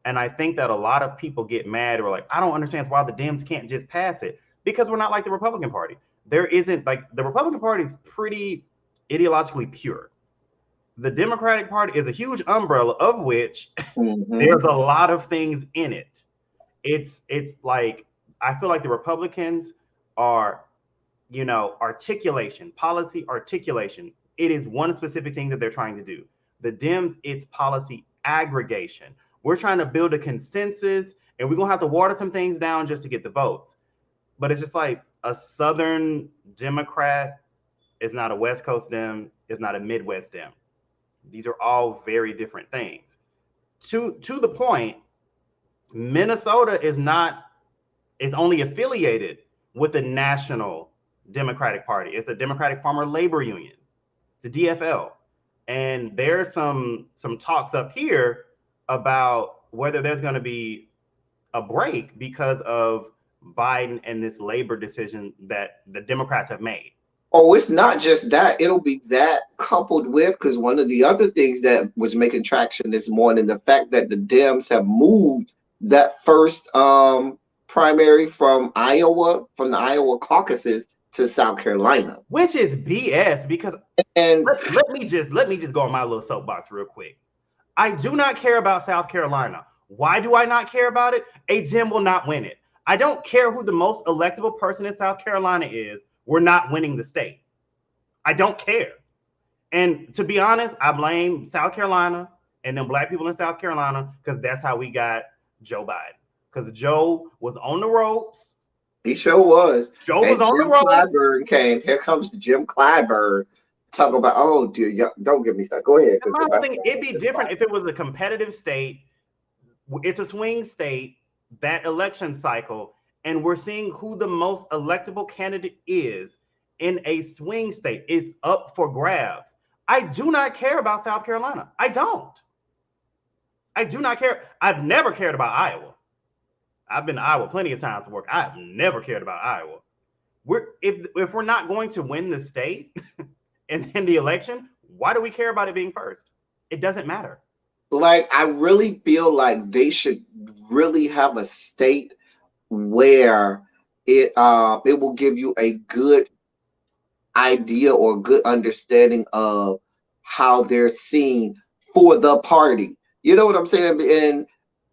And I think that a lot of people get mad or like, I don't understand why the Dems can't just pass it because we're not like the Republican Party. There isn't like the Republican Party is pretty ideologically pure. The Democratic Party is a huge umbrella of which Mm-hmm. there's a lot of things in it. It's like I feel like the Republicans are, articulation, policy articulation. It is one specific thing that they're trying to do. The Dems, it's policy aggregation. We're trying to build a consensus and we're gonna have to water some things down just to get the votes. But it's just like a Southern Democrat is not a West Coast Dem, is not a Midwest Dem. These are all very different things. To the point, Minnesota is only affiliated with the National Democratic Party. It's the Democratic Farmer Labor Union. It's the DFL. And there's some talks up here about whether there's going to be a break because of Biden and this labor decision that the Democrats have made. Oh, it's not just that. It'll be that coupled with, because one of the other things that was making traction this morning, the fact that the Dems have moved that first primary from Iowa, from the Iowa caucuses to South Carolina. Which is BS because And let me just go on my little soapbox real quick. I do not care about South Carolina. Why do I not care about it? A Dem will not win it. I don't care who the most electable person in South Carolina is. We're not winning the state. I don't care. And to be honest, I blame South Carolina and them black people in South Carolina because that's how we got Joe Biden. Because Joe was on the ropes. He sure was. Joe And was on the Jim ropes. Clyburn came. Here comes Jim Clyburn. Talk about, oh, dude, don't get me started. Go ahead. My whole thing, it'd be different if it was a competitive state. It's a swing state, that election cycle, and we're seeing who the most electable candidate is in a swing state. Is up for grabs. I do not care about South Carolina. I don't. I do not care. I've never cared about Iowa. I've been to Iowa plenty of times to work. I've never cared about Iowa. If we're not going to win the state in the election, why do we care about it being first? It doesn't matter. Like, I really feel like they should really have a state where it will give you a good idea or good understanding of how they're seen for the party. You know what I'm saying? And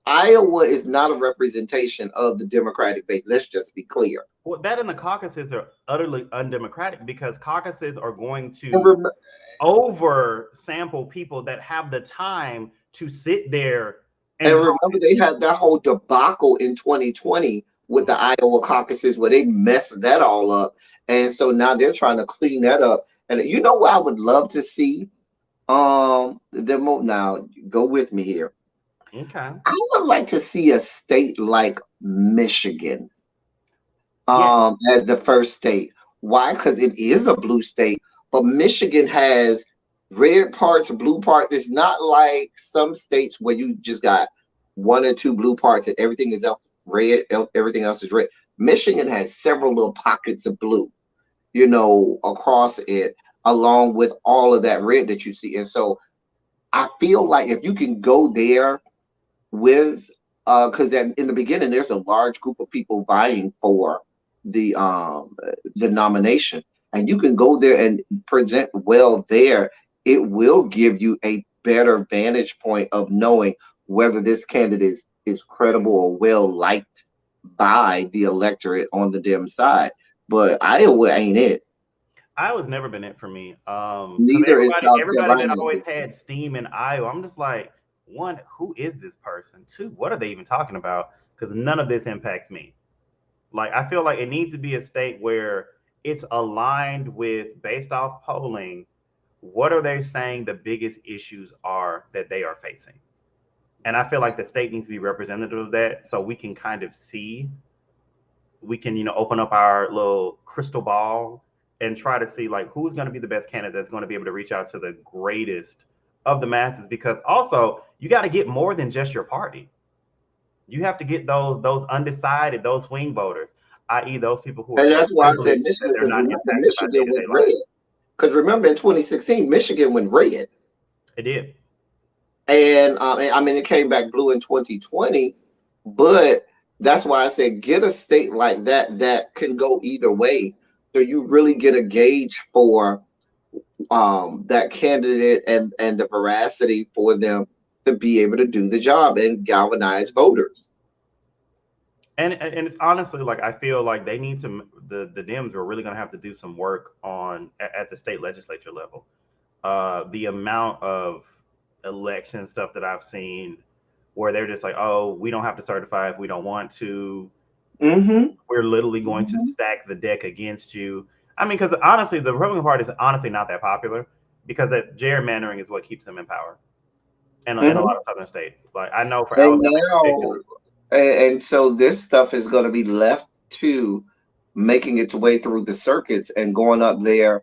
Iowa is not a representation of the Democratic base. Let's just be clear. Well, that and the caucuses are utterly undemocratic because caucuses are going to over sample people that have the time to sit there. And remember, they had that whole debacle in 2020 with the Iowa caucuses where they messed that all up. And so now they're trying to clean that up. And you know what I would love to see? Now go with me here. Okay. I would like to see a state like Michigan as the first state. Why? Because it is a blue state, but Michigan has red parts, blue parts. It's not like some states where you just got one or two blue parts and everything is red, everything else is red. Michigan has several little pockets of blue, you know, across it, along with all of that red that you see. And so I feel like if you can go there with, because in the beginning there's a large group of people vying for the nomination, and you can go there and present well there, it will give you a better vantage point of knowing whether this candidate is credible or well liked by the electorate on the Dem side. But Iowa ain't it. Iowa's never been it for me. Neither is South everybody that Carolina. always had steam in Iowa, I'm just like, one, who is this person? Two, what are they even talking about? Because none of this impacts me. Like, I feel like it needs to be a state where it's aligned with, based off polling, what are they saying the biggest issues are that they are facing? And I feel like the state needs to be representative of that, so we can kind of see, we can, you know, open up our little crystal ball and try to see like who's going to be the best candidate that's going to be able to reach out to the greatest of the masses. Because also you got to get more than just your party. You have to get those undecided, those swing voters, i.e. those people who are, and that's why I said Michigan, they're not impacted by Michigan day-to-day went red. life. Because remember in 2016, Michigan went red. It did. And I mean, it came back blue in 2020, but that's why I said get a state like that can go either way, so you really get a gauge for that candidate and the veracity for them to be able to do the job and galvanize voters. And it's honestly like I feel like they need to, the Dems are really going to have to do some work on at the state legislature level. The amount of election stuff that I've seen where they're just like, oh, we don't have to certify if we don't want to. Mm-hmm. We're literally going to stack the deck against you. I mean, because honestly, the Republican Party is honestly not that popular because that gerrymandering is what keeps them in power. And in a lot of southern states, like I know for Alabama, and so this stuff is going to be left to making its way through the circuits and going up there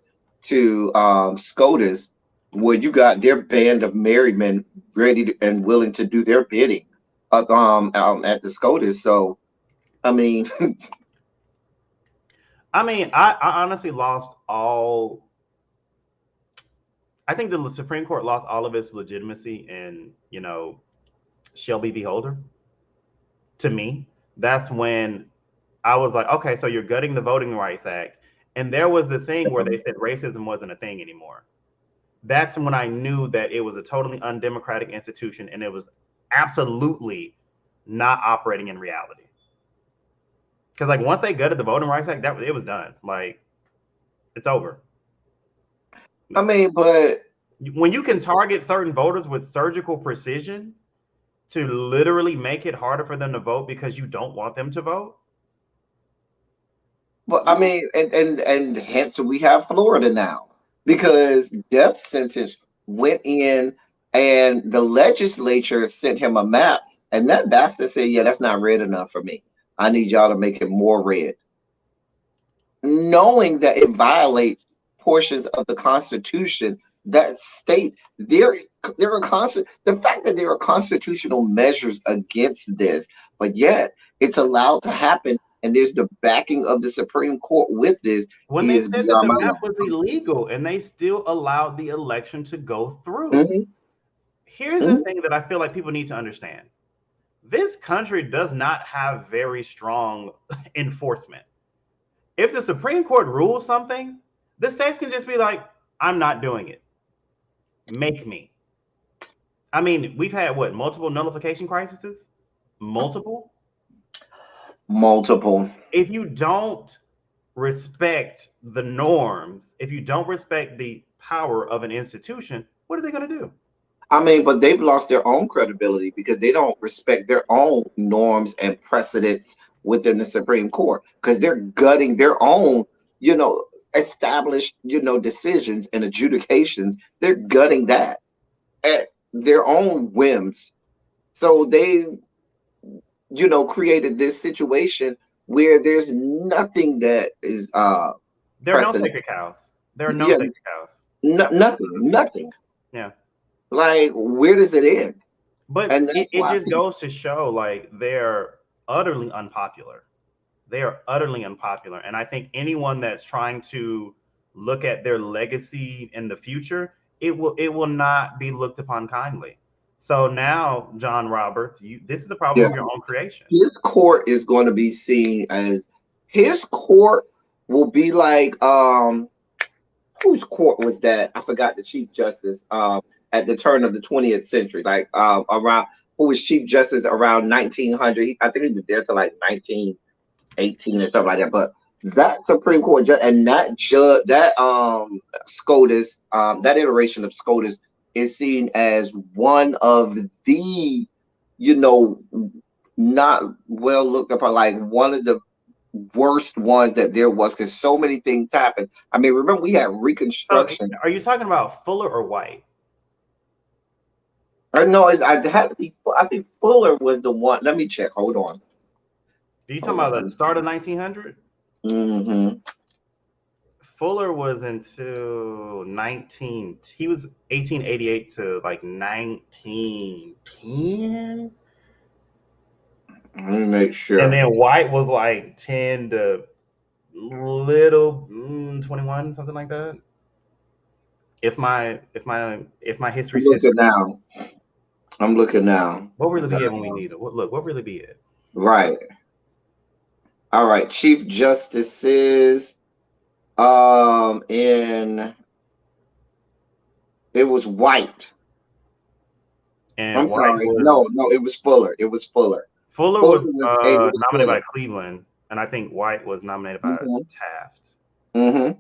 to SCOTUS, where you got their band of married men ready and willing to do their bidding up at the SCOTUS. So, I mean, I honestly lost all. I think the Supreme Court lost all of its legitimacy in, you know, Shelby v. Holder. To me, that's when I was like, okay, so you're gutting the Voting Rights Act. And there was the thing where they said racism wasn't a thing anymore. That's when I knew that it was a totally undemocratic institution and it was absolutely not operating in reality. Because like once they gutted the Voting Rights Act, that it was done. Like it's over. I mean, but When you can target certain voters with surgical precision to literally make it harder for them to vote because you don't want them to vote. I mean, and hence we have Florida now because death sentence went in, and the legislature sent him a map, and that bastard said, "Yeah, that's not red enough for me. I need y'all to make it more red," knowing that it violates portions of the Constitution that state there are the fact that there are constitutional measures against this, but yet it's allowed to happen, and there's the backing of the Supreme Court with this When they is said that beyond the my map was illegal and they still allowed the election to go through. mind. Here's the thing that I feel like people need to understand. This country does not have very strong enforcement. If the Supreme Court rules something, the states can just be like, I'm not doing it. Make me. I mean, we've had what, multiple nullification crises? Multiple? Multiple. If you don't respect the norms, if you don't respect the power of an institution, what are they going to do? I mean, but they've lost their own credibility because they don't respect their own norms and precedents within the Supreme Court because they're gutting their own, established, decisions and adjudications. They're gutting that at their own whims. So they, created this situation where there's nothing that is There are no precedent. sacred cows. There are no Yeah, sacred cows. nothing. Yeah. Like, where does it end? But And that's it why just goes to show like they're utterly unpopular. They are utterly unpopular. And I think anyone that's trying to look at their legacy in the future, it will not be looked upon kindly. So now, John Roberts, this is the problem of your own creation. his court is going to be seen as his court will be like whose court was that? I forgot the Chief Justice at the turn of the 20th century, like around who was Chief Justice around 1900. I think he was there till like 1918 or something like that. But that Supreme Court judge and that judge that SCOTUS that iteration of SCOTUS is seen as one of the not well looked upon, like one of the worst ones that there was because so many things happened. I mean, remember we had So Reconstruction. are you talking about Fuller or White? I know I had to be. I think Fuller was the one. Let me check. Hold on. Are you talking about the start of 1900? Mm-hmm. Fuller was until he was 1888 to like 1910. Let me make sure. And then White was like 10 to little 21, something like that. If my history I'm looking now. What really be it when we need it? What really be it? Right. All right. Chief Justices. In it was White. And I'm White sorry. was No, it was Fuller. It was Fuller. Fuller was was nominated Fuller. by Cleveland, and I think White was nominated by Taft. Mm-hmm.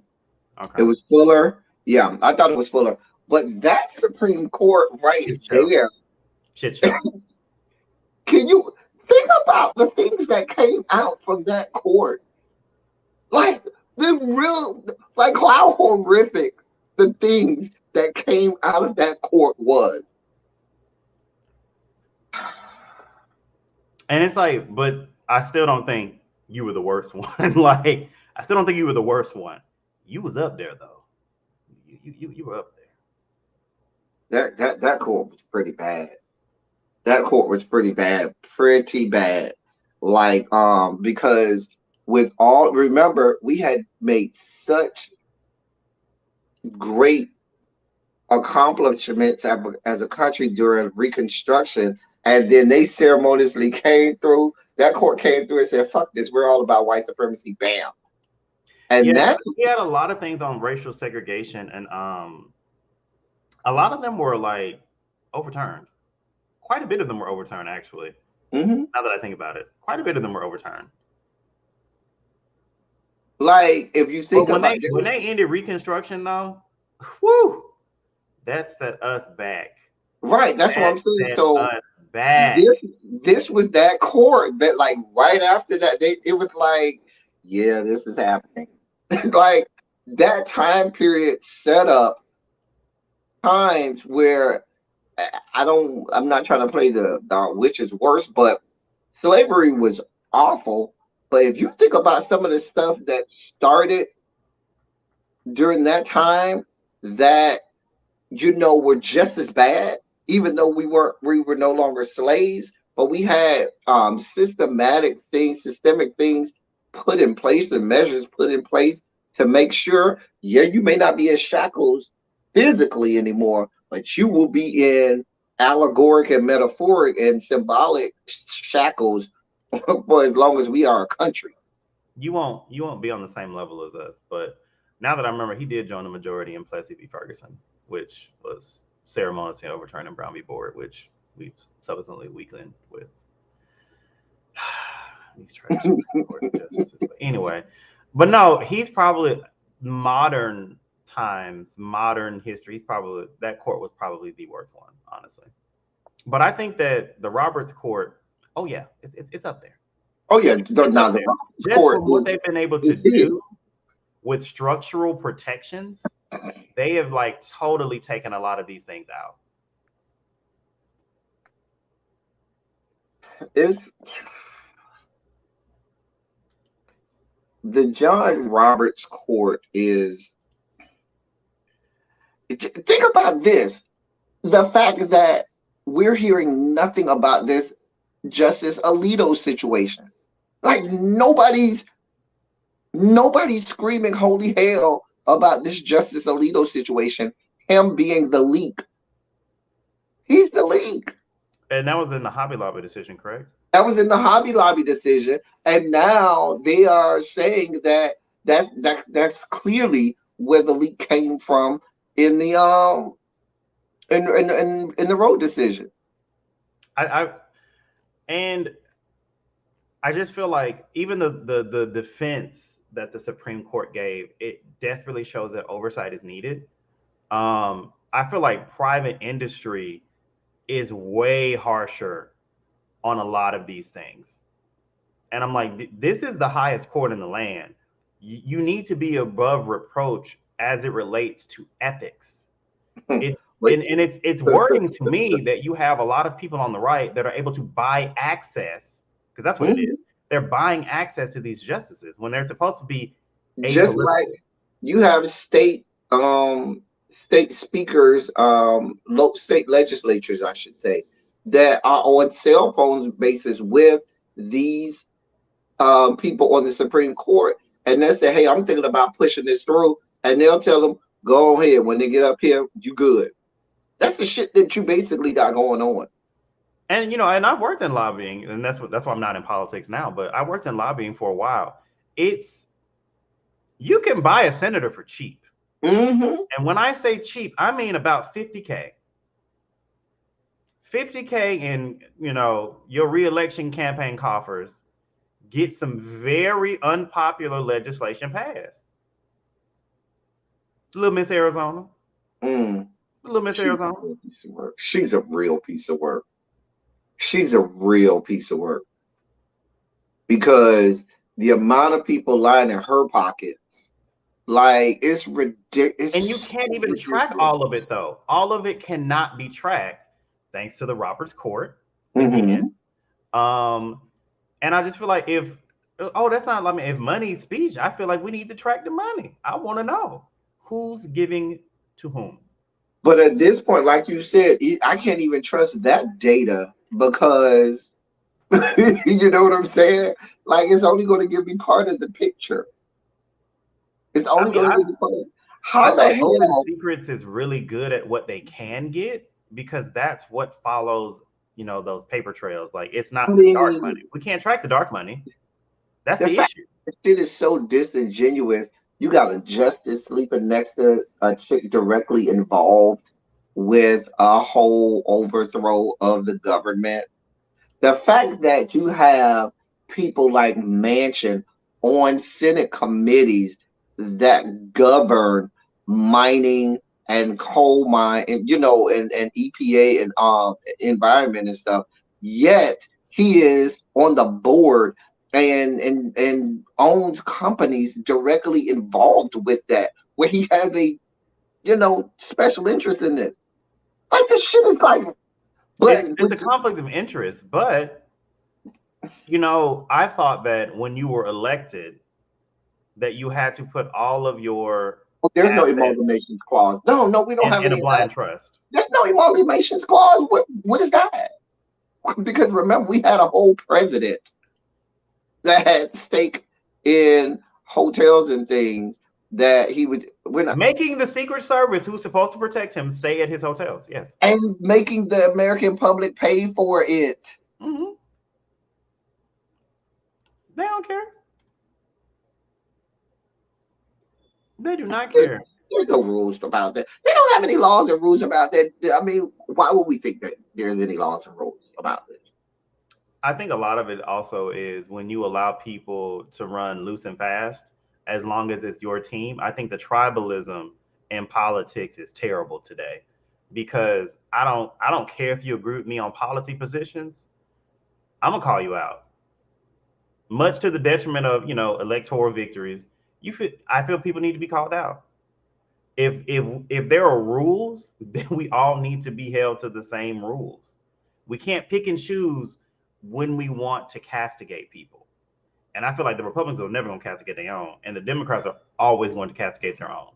Okay. It was Fuller. Yeah, I thought it was Fuller. But that Supreme Court right there. Shit show. Can you think about the things that came out from that court? Like how horrific the things that came out of that court was. And it's like, but I still don't think you were the worst one. Like, I still don't think you were the worst one. You was up there though. You were up there. That court was pretty bad. That court was pretty bad. Pretty bad. Like, because remember, we had made such great accomplishments as a country during Reconstruction, and then they ceremoniously came through. That court came through and said, "Fuck this, we're all about white supremacy." Bam. And he had a lot of things on racial segregation, and a lot of them were like overturned. Quite a bit of them were overturned, actually. Mm-hmm. Now that I think about it, quite a bit of them were overturned. Like if you But think when about they ended Reconstruction though, whew, that set us back. right, that's what That I'm saying. set So us back. this was that court that like right after that it was like, yeah, this is happening. Like that time period set up times where I'm not trying to play the which is worse, but slavery was awful. But if you think about some of the stuff that started during that time that were just as bad, even though we were no longer slaves, but we had systemic things put in place and measures put in place to make sure, yeah, you may not be in shackles physically anymore, but you will be in allegoric and metaphoric and symbolic shackles for as long as we are a country. You won't be on the same level as us. But now that I remember, he did join the majority in Plessy v. Ferguson, which was ceremoniously overturning Brown v. Board, which we subsequently weakened with these trash Supreme Court justices. But anyway, but no, he's probably modern times, modern history. He's probably that court was probably the worst one, honestly. But I think that the Roberts Court, oh yeah, it's up there. Oh yeah, It's up now the there. Roberts Just court from what they've been able to is big. do with structural protections, they have like totally taken a lot of these things out. It's the John Roberts court is. Think about this: the fact that we're hearing nothing about this Justice Alito situation. Like nobody's screaming holy hell about this Justice Alito situation. Him being the leak. He's the leak. And that was in the Hobby Lobby decision, correct? That was in the Hobby Lobby decision, and now they are saying that that's clearly where the leak came from in the in the road decision. I and I just feel like even the defense that the Supreme Court gave, it desperately shows that oversight is needed. I feel like private industry is way harsher on a lot of these things. And I'm like, this is the highest court in the land. You need to be above reproach as it relates to ethics. It's it's worrying to me that you have a lot of people on the right that are able to buy access, because that's what it is. They're buying access to these justices when they're supposed to be just like you have state speakers, state legislatures, I should say, that are on cell phone basis with these people on the Supreme Court, and they say, "Hey, I'm thinking about pushing this through," and they'll tell them, "Go ahead." When they get up here, you good. That's the shit that you basically got going on. And and I've worked in lobbying, and that's why I'm not in politics now. But I worked in lobbying for a while. You can buy a senator for cheap. Mm-hmm. And when I say cheap, I mean about $50K. $50K in your re-election campaign coffers. Get some very unpopular legislation passed. Little Miss Arizona. Little Miss Arizona. She's a real piece of work. She's a real piece of work. Because the amount of people lying in her pockets, like, it's ridiculous. And you can't even track all of it, though. All of it cannot be tracked, thanks to the Roberts Court. Again. And I just feel like if money is speech, I feel like we need to track the money. I want to know who's giving to whom. But at this point, like you said, I can't even trust that data because you know what I'm saying? Like, it's only going to give me part of the picture. It's only going to give me part of how the hell Open Secrets is really good at what they can get, because that's what follows those paper trails. Like, it's not the dark money. We can't track the dark money. That's the issue. This shit is so disingenuous. You got a justice sleeping next to a chick directly involved with a whole overthrow of the government. The fact that you have people like Manchin on Senate committees that govern mining and coal mine and and EPA and environment and stuff. Yet he is on the board and owns companies directly involved with that, where he has a special interest in this. Like this shit is like, but It's a conflict of interest, but I thought that when you were elected, that you had to put all of your there's no assets amalgamation clause. No, we don't have in a any of blind that. trust. There's no amalgamation clause. What is that? Because remember, we had a whole president that had stake in hotels and things that he was we're not Making the Secret Service, who's supposed to protect him, stay at his hotels. Yes. and making the American public pay for it. Mm-hmm. They don't care. They do not care. There's no rules about that. They don't have any laws and rules about that. I mean, why would we think that there's any laws and rules about this? I think a lot of it also is when you allow people to run loose and fast, as long as it's your team. I think the tribalism in politics is terrible today, because I don't care if you agree with me on policy positions. I'm gonna call you out, much to the detriment of electoral victories. I feel people need to be called out. If there are rules, then we all need to be held to the same rules. We can't pick and choose when we want to castigate people. And I feel like the Republicans are never going to castigate their own, and the Democrats are always going to castigate their own.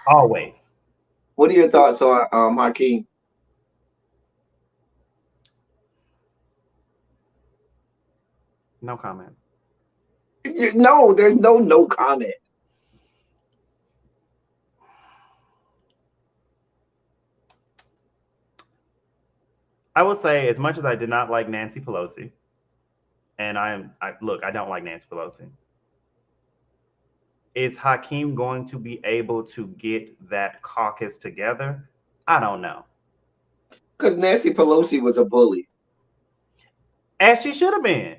Always. What are your thoughts on Hakeem? No comment. No, there's no comment. I will say, as much as I did not like Nancy Pelosi, and I don't like Nancy Pelosi. Is Hakeem going to be able to get that caucus together? I don't know. Because Nancy Pelosi was a bully. As she should have been.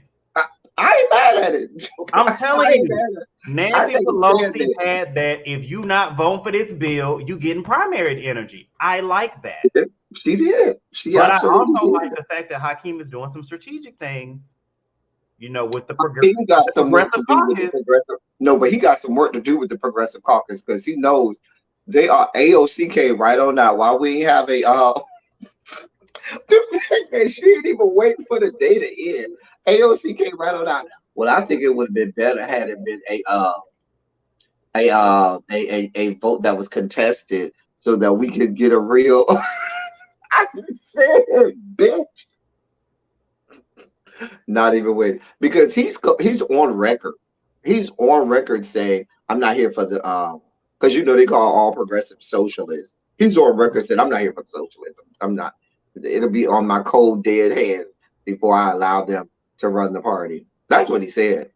I ain't mad at it. I'm telling you, Nancy Pelosi had that. If you not voting for this bill, you getting primary energy. I like that. She did. But I also like the fact that Hakeem is doing some strategic things, with the progressive caucus. No, but he got some work to do with the progressive caucus, because he knows they are AOCK right on now. While we have a the fact that she didn't even wait for the day to end. AOCK right on out. Well, I think it would have been better had it been a vote that was contested, so that we could get a real. I said, bitch. Not even waiting, because he's on record. He's on record saying, "I'm not here for the because they call all progressive socialists." He's on record saying, "I'm not here for socialism. I'm not. It'll be on my cold dead hands before I allow them to run the party." That's what he said.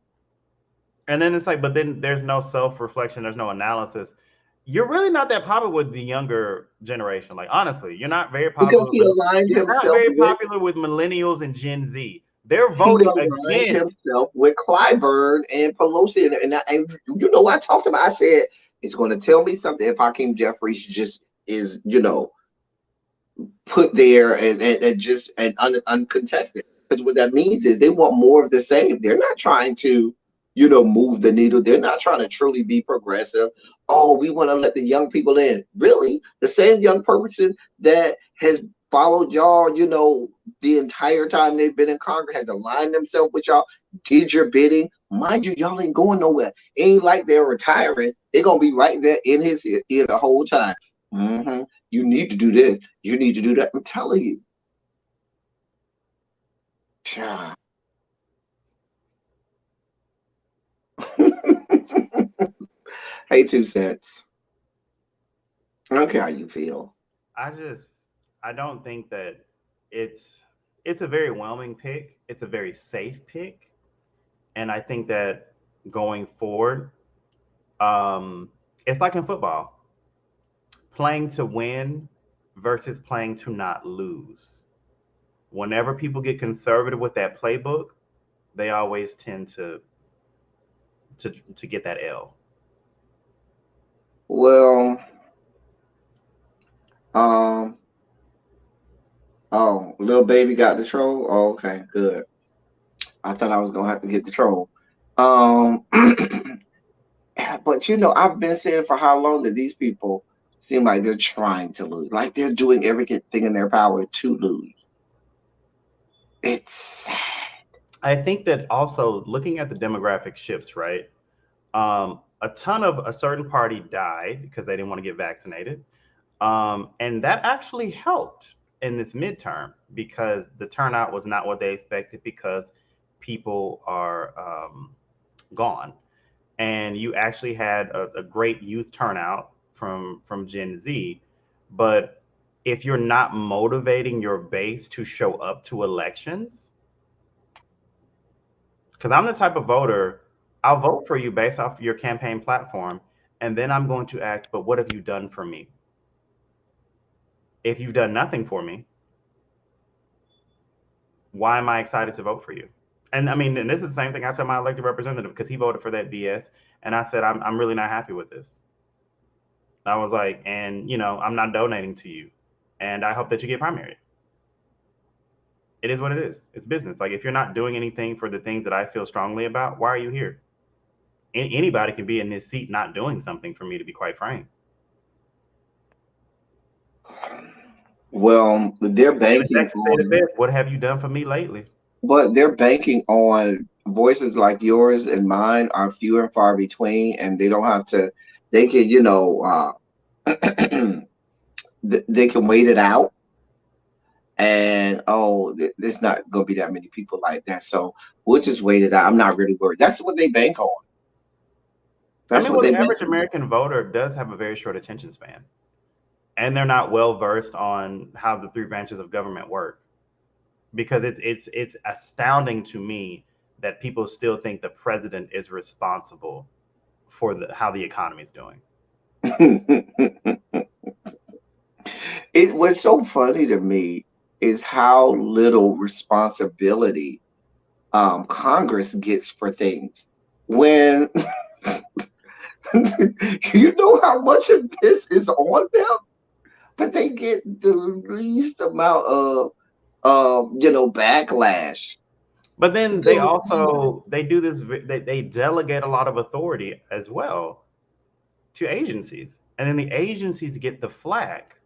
And then it's like, but then there's no self-reflection. There's no analysis. You're really not that popular with the younger generation. Like, honestly, you're not very popular. You're not very popular with millennials and Gen Z. They're voting against himself with Clyburn and Pelosi, and I talked about. I said it's going to tell me something if Hakeem Jeffries just is put there and just uncontested. Because what that means is they want more of the same. They're not trying to move the needle. They're not trying to truly be progressive. Oh, we want to let the young people in. Really, the same young person that has followed y'all, the entire time they've been in Congress, has aligned themselves with y'all, did your bidding. Mind you, y'all ain't going nowhere. It ain't like they're retiring. They're gonna be right there in his ear the whole time. Mm-hmm. You need to do this. You need to do that. I'm telling you. Hey, 2 cents. I don't care how you feel. I don't think that it's a very whelming pick. It's a very safe pick. And I think that going forward, it's like in football, playing to win versus playing to not lose. Whenever people get conservative with that playbook, they always tend to get that L. Well, um, oh, little baby got the troll. Oh, okay, good. I thought I was gonna have to get the troll. Um, but I've been saying for how long that these people seem like they're trying to lose, like they're doing everything in their power to lose. It's sad. I think that also looking at the demographic shifts, right? A ton of a certain party died because they didn't want to get vaccinated. And that actually helped in this midterm because the turnout was not what they expected because people are gone. And you actually had a great youth turnout from Gen Z. But if you're not motivating your base to show up to elections, because I'm the type of voter, I'll vote for you based off your campaign platform. And then I'm going to ask, but what have you done for me? If you've done nothing for me, why am I excited to vote for you? And I mean, and this is the same thing I tell my elected representative because he voted for that BS. And I said, I'm really not happy with this. I was like, and I'm not donating to you. And I hope that you get primaried. It is what it is. It's business. Like if you're not doing anything for the things that I feel strongly about, why are you here? Anybody can be in this seat not doing something for me, to be quite frank. Well, they're banking on, What have you done for me lately? but they're banking on voices like yours and mine are few and far between, and they don't have to. They can, they can wait it out, and there's not gonna be that many people like that, so we'll just wait it out. I'm not really worried. That's what they bank on. I That's mean, what well, they the bank average American voter does have a very short attention span, and they're not well versed on how the three branches of government work. Because it's astounding to me that people still think the president is responsible for how the economy is doing. on. It what's so funny to me is how little responsibility Congress gets for things. When you know how much of this is on them, but they get the least amount of backlash. But then they do this. They delegate a lot of authority as well to agencies, and then the agencies get the flack,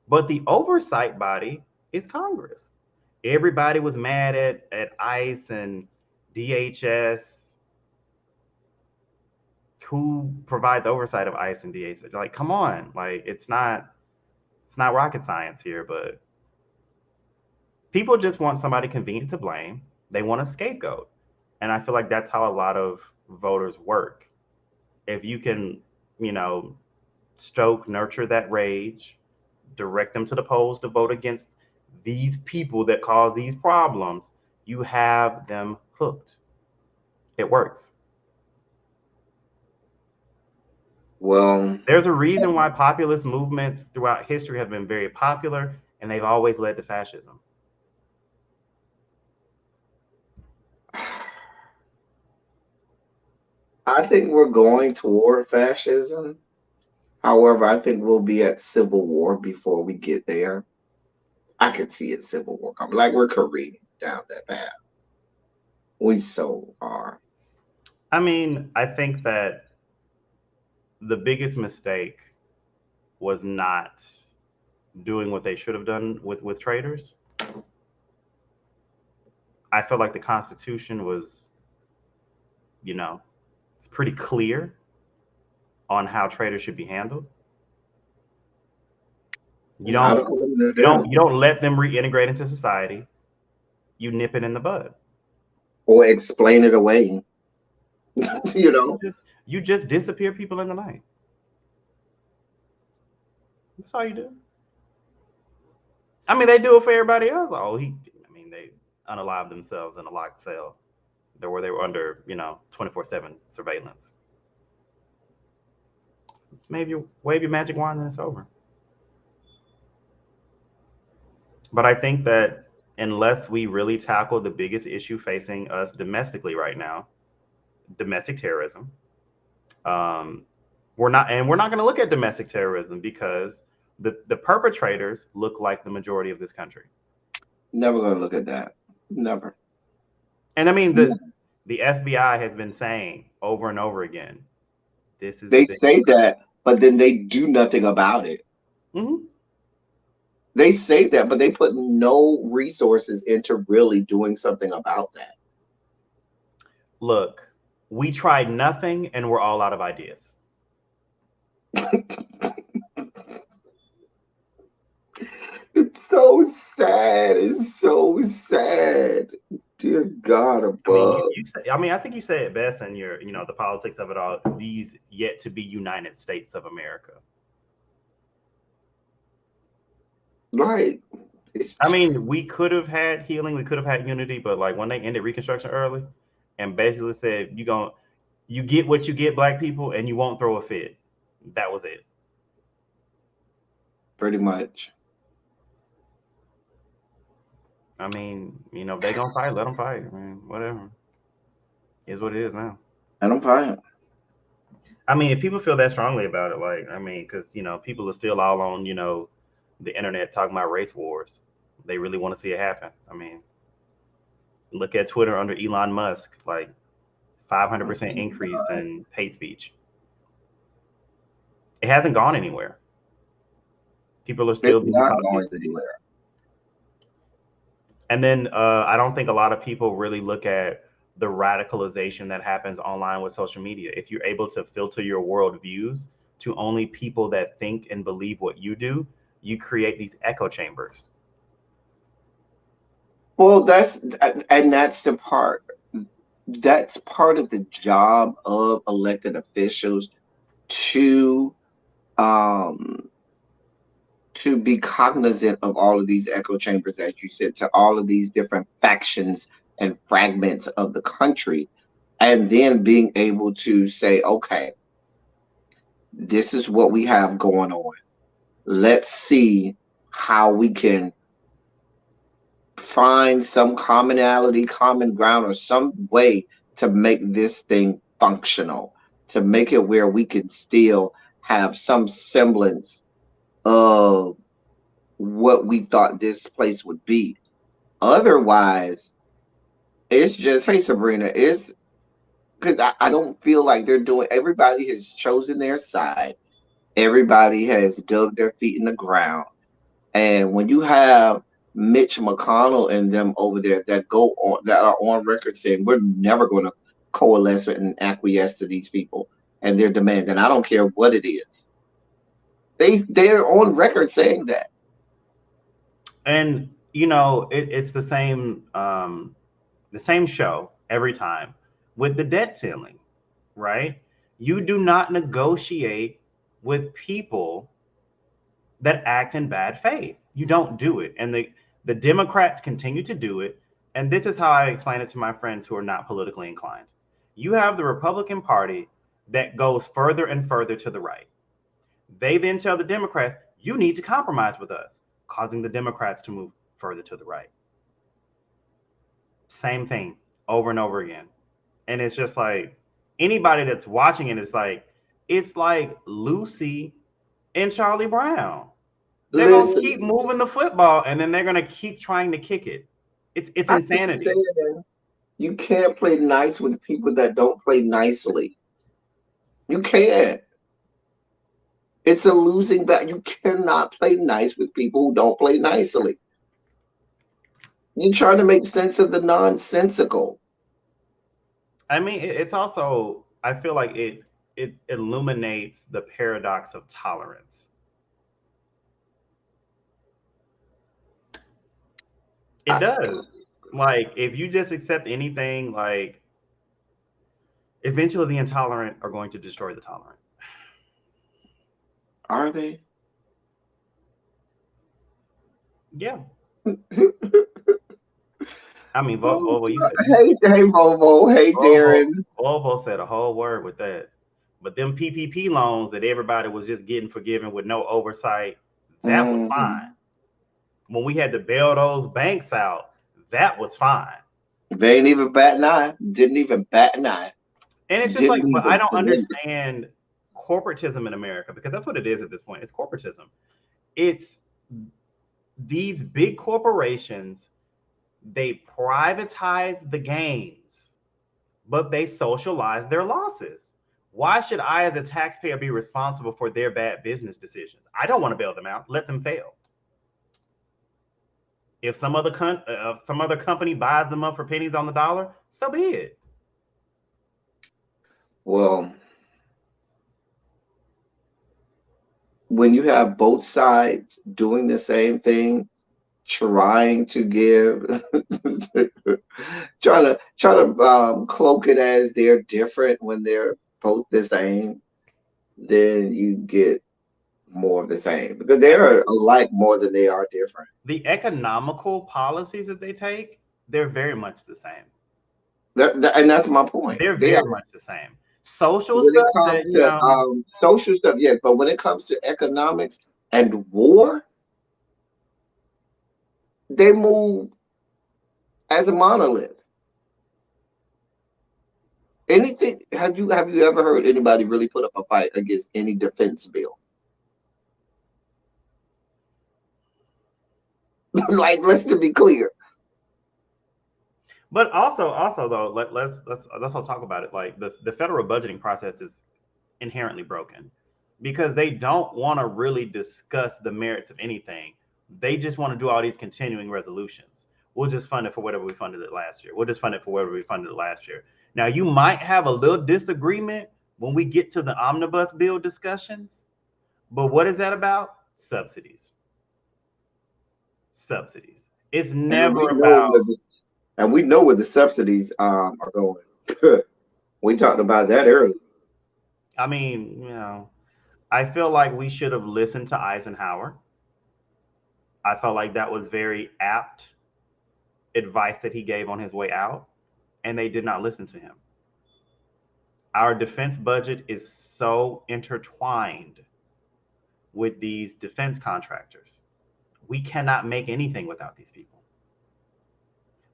but the oversight body is Congress. Everybody was mad at ICE and DHS. Who provides oversight of ICE and DHS? Like, come on, like it's not rocket science here, but people just want somebody convenient to blame. They want a scapegoat, and I feel like that's how a lot of voters work. If you can, you know, nurture that rage, direct them to the polls to vote against these people that cause these problems, you have them hooked. It works. Well, There's a reason why populist movements throughout history have been very popular, and they've always led to fascism. I think we're going toward fascism. However, I think we'll be at civil war before we get there. I could see it civil war coming. Like we're careening down that path. We so are. I mean, I think that the biggest mistake was not doing what they should have done with traders. I feel like the Constitution was, it's pretty clear on how traders should be handled. You Not don't according to you don't them. you don't let them reintegrate into society. You nip it in the bud. Or explain it away. you You know. just you just disappear people in the night. That's all you do. I mean, they do it for everybody else. They unalive themselves in a locked cell. Where they were under, 24/7 surveillance. Maybe you wave your magic wand and it's over. But I think that unless we really tackle the biggest issue facing us domestically right now, domestic terrorism. We're not going to look at domestic terrorism because the perpetrators look like the majority of this country. Never gonna look at that. Never. And I mean, the FBI has been saying over and over again, this is They the say that, but then they do nothing about it. Mhm. They say that, but they put no resources into really doing something about that. Look, we tried nothing and we're all out of ideas. It's so sad. It's so sad. Dear God above. I think you said it best in your, the politics of it all. These yet to be United States of America. Right. I mean, we could have had healing, we could have had unity, but like when they ended Reconstruction early, and basically said you get what you get, black people, and you won't throw a fit. That was it. Pretty much. I mean, they gonna fight, let them fight. I mean, whatever. Is what it is now. And I'm fine. I mean, if people feel that strongly about it, because people are still all on, the internet talking about race wars. They really want to see it happen. I mean, look at Twitter under Elon Musk, like 500% increase in hate speech. It hasn't gone anywhere. People are still being taught these things. And then I don't think a lot of people really look at the radicalization that happens online with social media. If you're able to filter your world views to only people that think and believe what you do, you create these echo chambers. Well, that's the part. That's part of the job of elected officials to be cognizant of all of these echo chambers, as you said, to all of these different factions and fragments of the country, and then being able to say, okay, this is what we have going on. Let's see how we can find some commonality, common ground, or some way to make this thing functional, to make it where we can still have some semblance of what we thought this place would be. Otherwise, it's just, hey, Sabrina, it's because I don't feel like they're doing, everybody has chosen their side. Everybody has dug their feet in the ground. And when you have Mitch McConnell and them over there that are on record saying we're never going to coalesce and acquiesce to these people and their demand, and I don't care what it is. They're on record saying that. And it's the same show every time with the debt ceiling, right? You do not negotiate with people that act in bad faith. You don't do it. And the Democrats continue to do it. And this is how I explain it to my friends who are not politically inclined. You have the Republican Party that goes further and further to the right. They then tell the Democrats, you need to compromise with us, causing the Democrats to move further to the right. Same thing over and over again. And it's just like anybody that's watching it's like Lucy and Charlie Brown. They're going to keep moving the football and then they're going to keep trying to kick it. It's insanity. You can't play nice with people that don't play nicely. You can't. It's a losing battle. You cannot play nice with people who don't play nicely. You're trying to make sense of the nonsensical. I mean, it's also, I feel like it illuminates the paradox of tolerance. It does. Like, if you just accept anything, like, eventually the intolerant are going to destroy the tolerant. Are they? Yeah. I mean, Volvo, you said. Hey, Volvo. Hey, Darren. Volvo said a whole word with that. But them PPP loans that everybody was just getting forgiven with no oversight, that was fine. When we had to bail those banks out, That was fine. They ain't even bat an eye. Didn't even bat an eye. And it's just Didn't like, but I even don't blink. understand corporatism in America, because that's what it is at this point. It's corporatism. It's these big corporations, they privatize the gains, but they socialize their losses. Why should I, as a taxpayer, be responsible for their bad business decisions? I don't want to bail them out. Let them fail. If some other company buys them up for pennies on the dollar, so be it. Well, when you have both sides doing the same thing, trying to give, trying to cloak it as they're different when they're both the same, then you get more of the same because they are alike more than they are different. The economical policies that they take, they're very much the same. And that's my point. They're They very are much the same. Social when it stuff comes that, to social stuff, yes, but when it comes to economics and war, they move as a monolith. Anything have you ever heard anybody really put up a fight against any defense bill? Like, let's to be clear. but also though, let's all talk about it. Like the federal budgeting process is inherently broken because they don't want to really discuss the merits of anything. They just want to do all these continuing resolutions. We'll just fund it for whatever we funded it last year. We'll just fund it for whatever we funded it last year. Now, you might have a little disagreement when we get to the omnibus bill discussions, but what is that about? Subsidies. Subsidies. It's And never about. we know where the subsidies are going. We talked about that earlier. I mean, I feel like we should have listened to Eisenhower. I felt like that was very apt advice that he gave on his way out, and they did not listen to him. Our defense budget is so intertwined with these defense contractors. We cannot make anything without these people.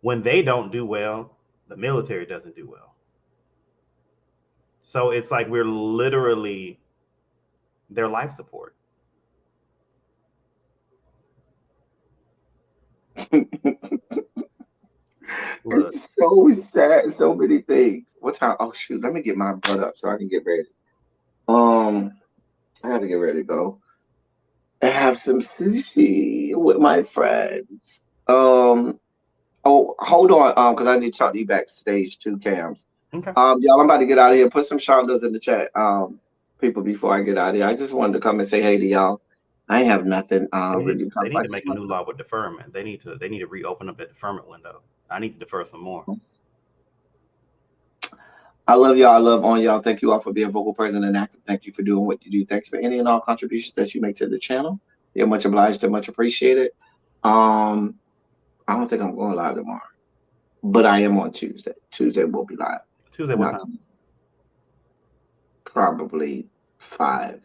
When they don't do well, the military doesn't do well. So it's like we're literally their life support. Look, It's so sad, so many things. What time? Oh shoot, let me get my butt up so I can get ready. I gotta get ready to go and have some sushi with my friends. Oh, hold on, because I need to talk to you backstage too, Cams. okay. Y'all, I'm about to get out of here. Put some shoulders in the chat, people, before I get out of here. I just wanted to come and say hey to y'all. I ain't have nothing really. They need to make a new law with deferment. They need to reopen up that deferment window. I need to defer some more. I love y'all. I love on y'all. Thank you all for being vocal, present, and active. Thank you for doing what you do. Thank you for any and all contributions that you make to the channel. You're much obliged and much appreciated. I don't think I'm going live tomorrow, but I am on Tuesday. Tuesday will be live. Tuesday, what time? Probably 5.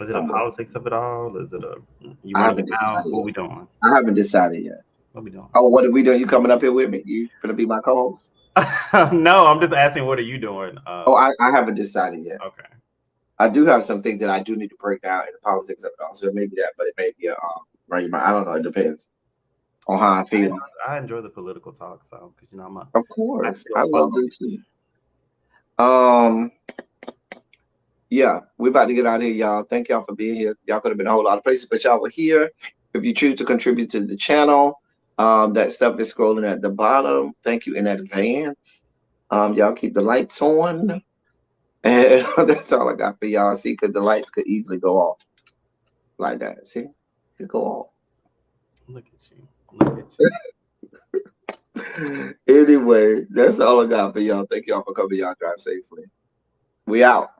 Is it a politics of it all? Is it a you I want to haven't get out? decided What yet. we doing? I haven't decided yet. What we doing? Oh, what are we doing? You coming up here with me? You gonna be my co-host? No, I'm just asking. What are you doing? Oh, I haven't decided yet. Okay. I do have some things that I do need to break down in the politics of it all. So maybe that, but it may be right. I don't know. It depends on how I feel. I enjoy the political talk, so because I'm a. Of course, I love this too. Yeah, we're about to get out of here, y'all. Thank y'all for being here. Y'all could have been a whole lot of places, but y'all were here. If you choose to contribute to the channel, that stuff is scrolling at the bottom. Thank you in advance. Y'all keep the lights on. And that's all I got for y'all. See, because the lights could easily go off like that. See, it go off. Look at you. Look at you. Anyway, that's all I got for y'all. Thank y'all for coming. Y'all drive safely. We out.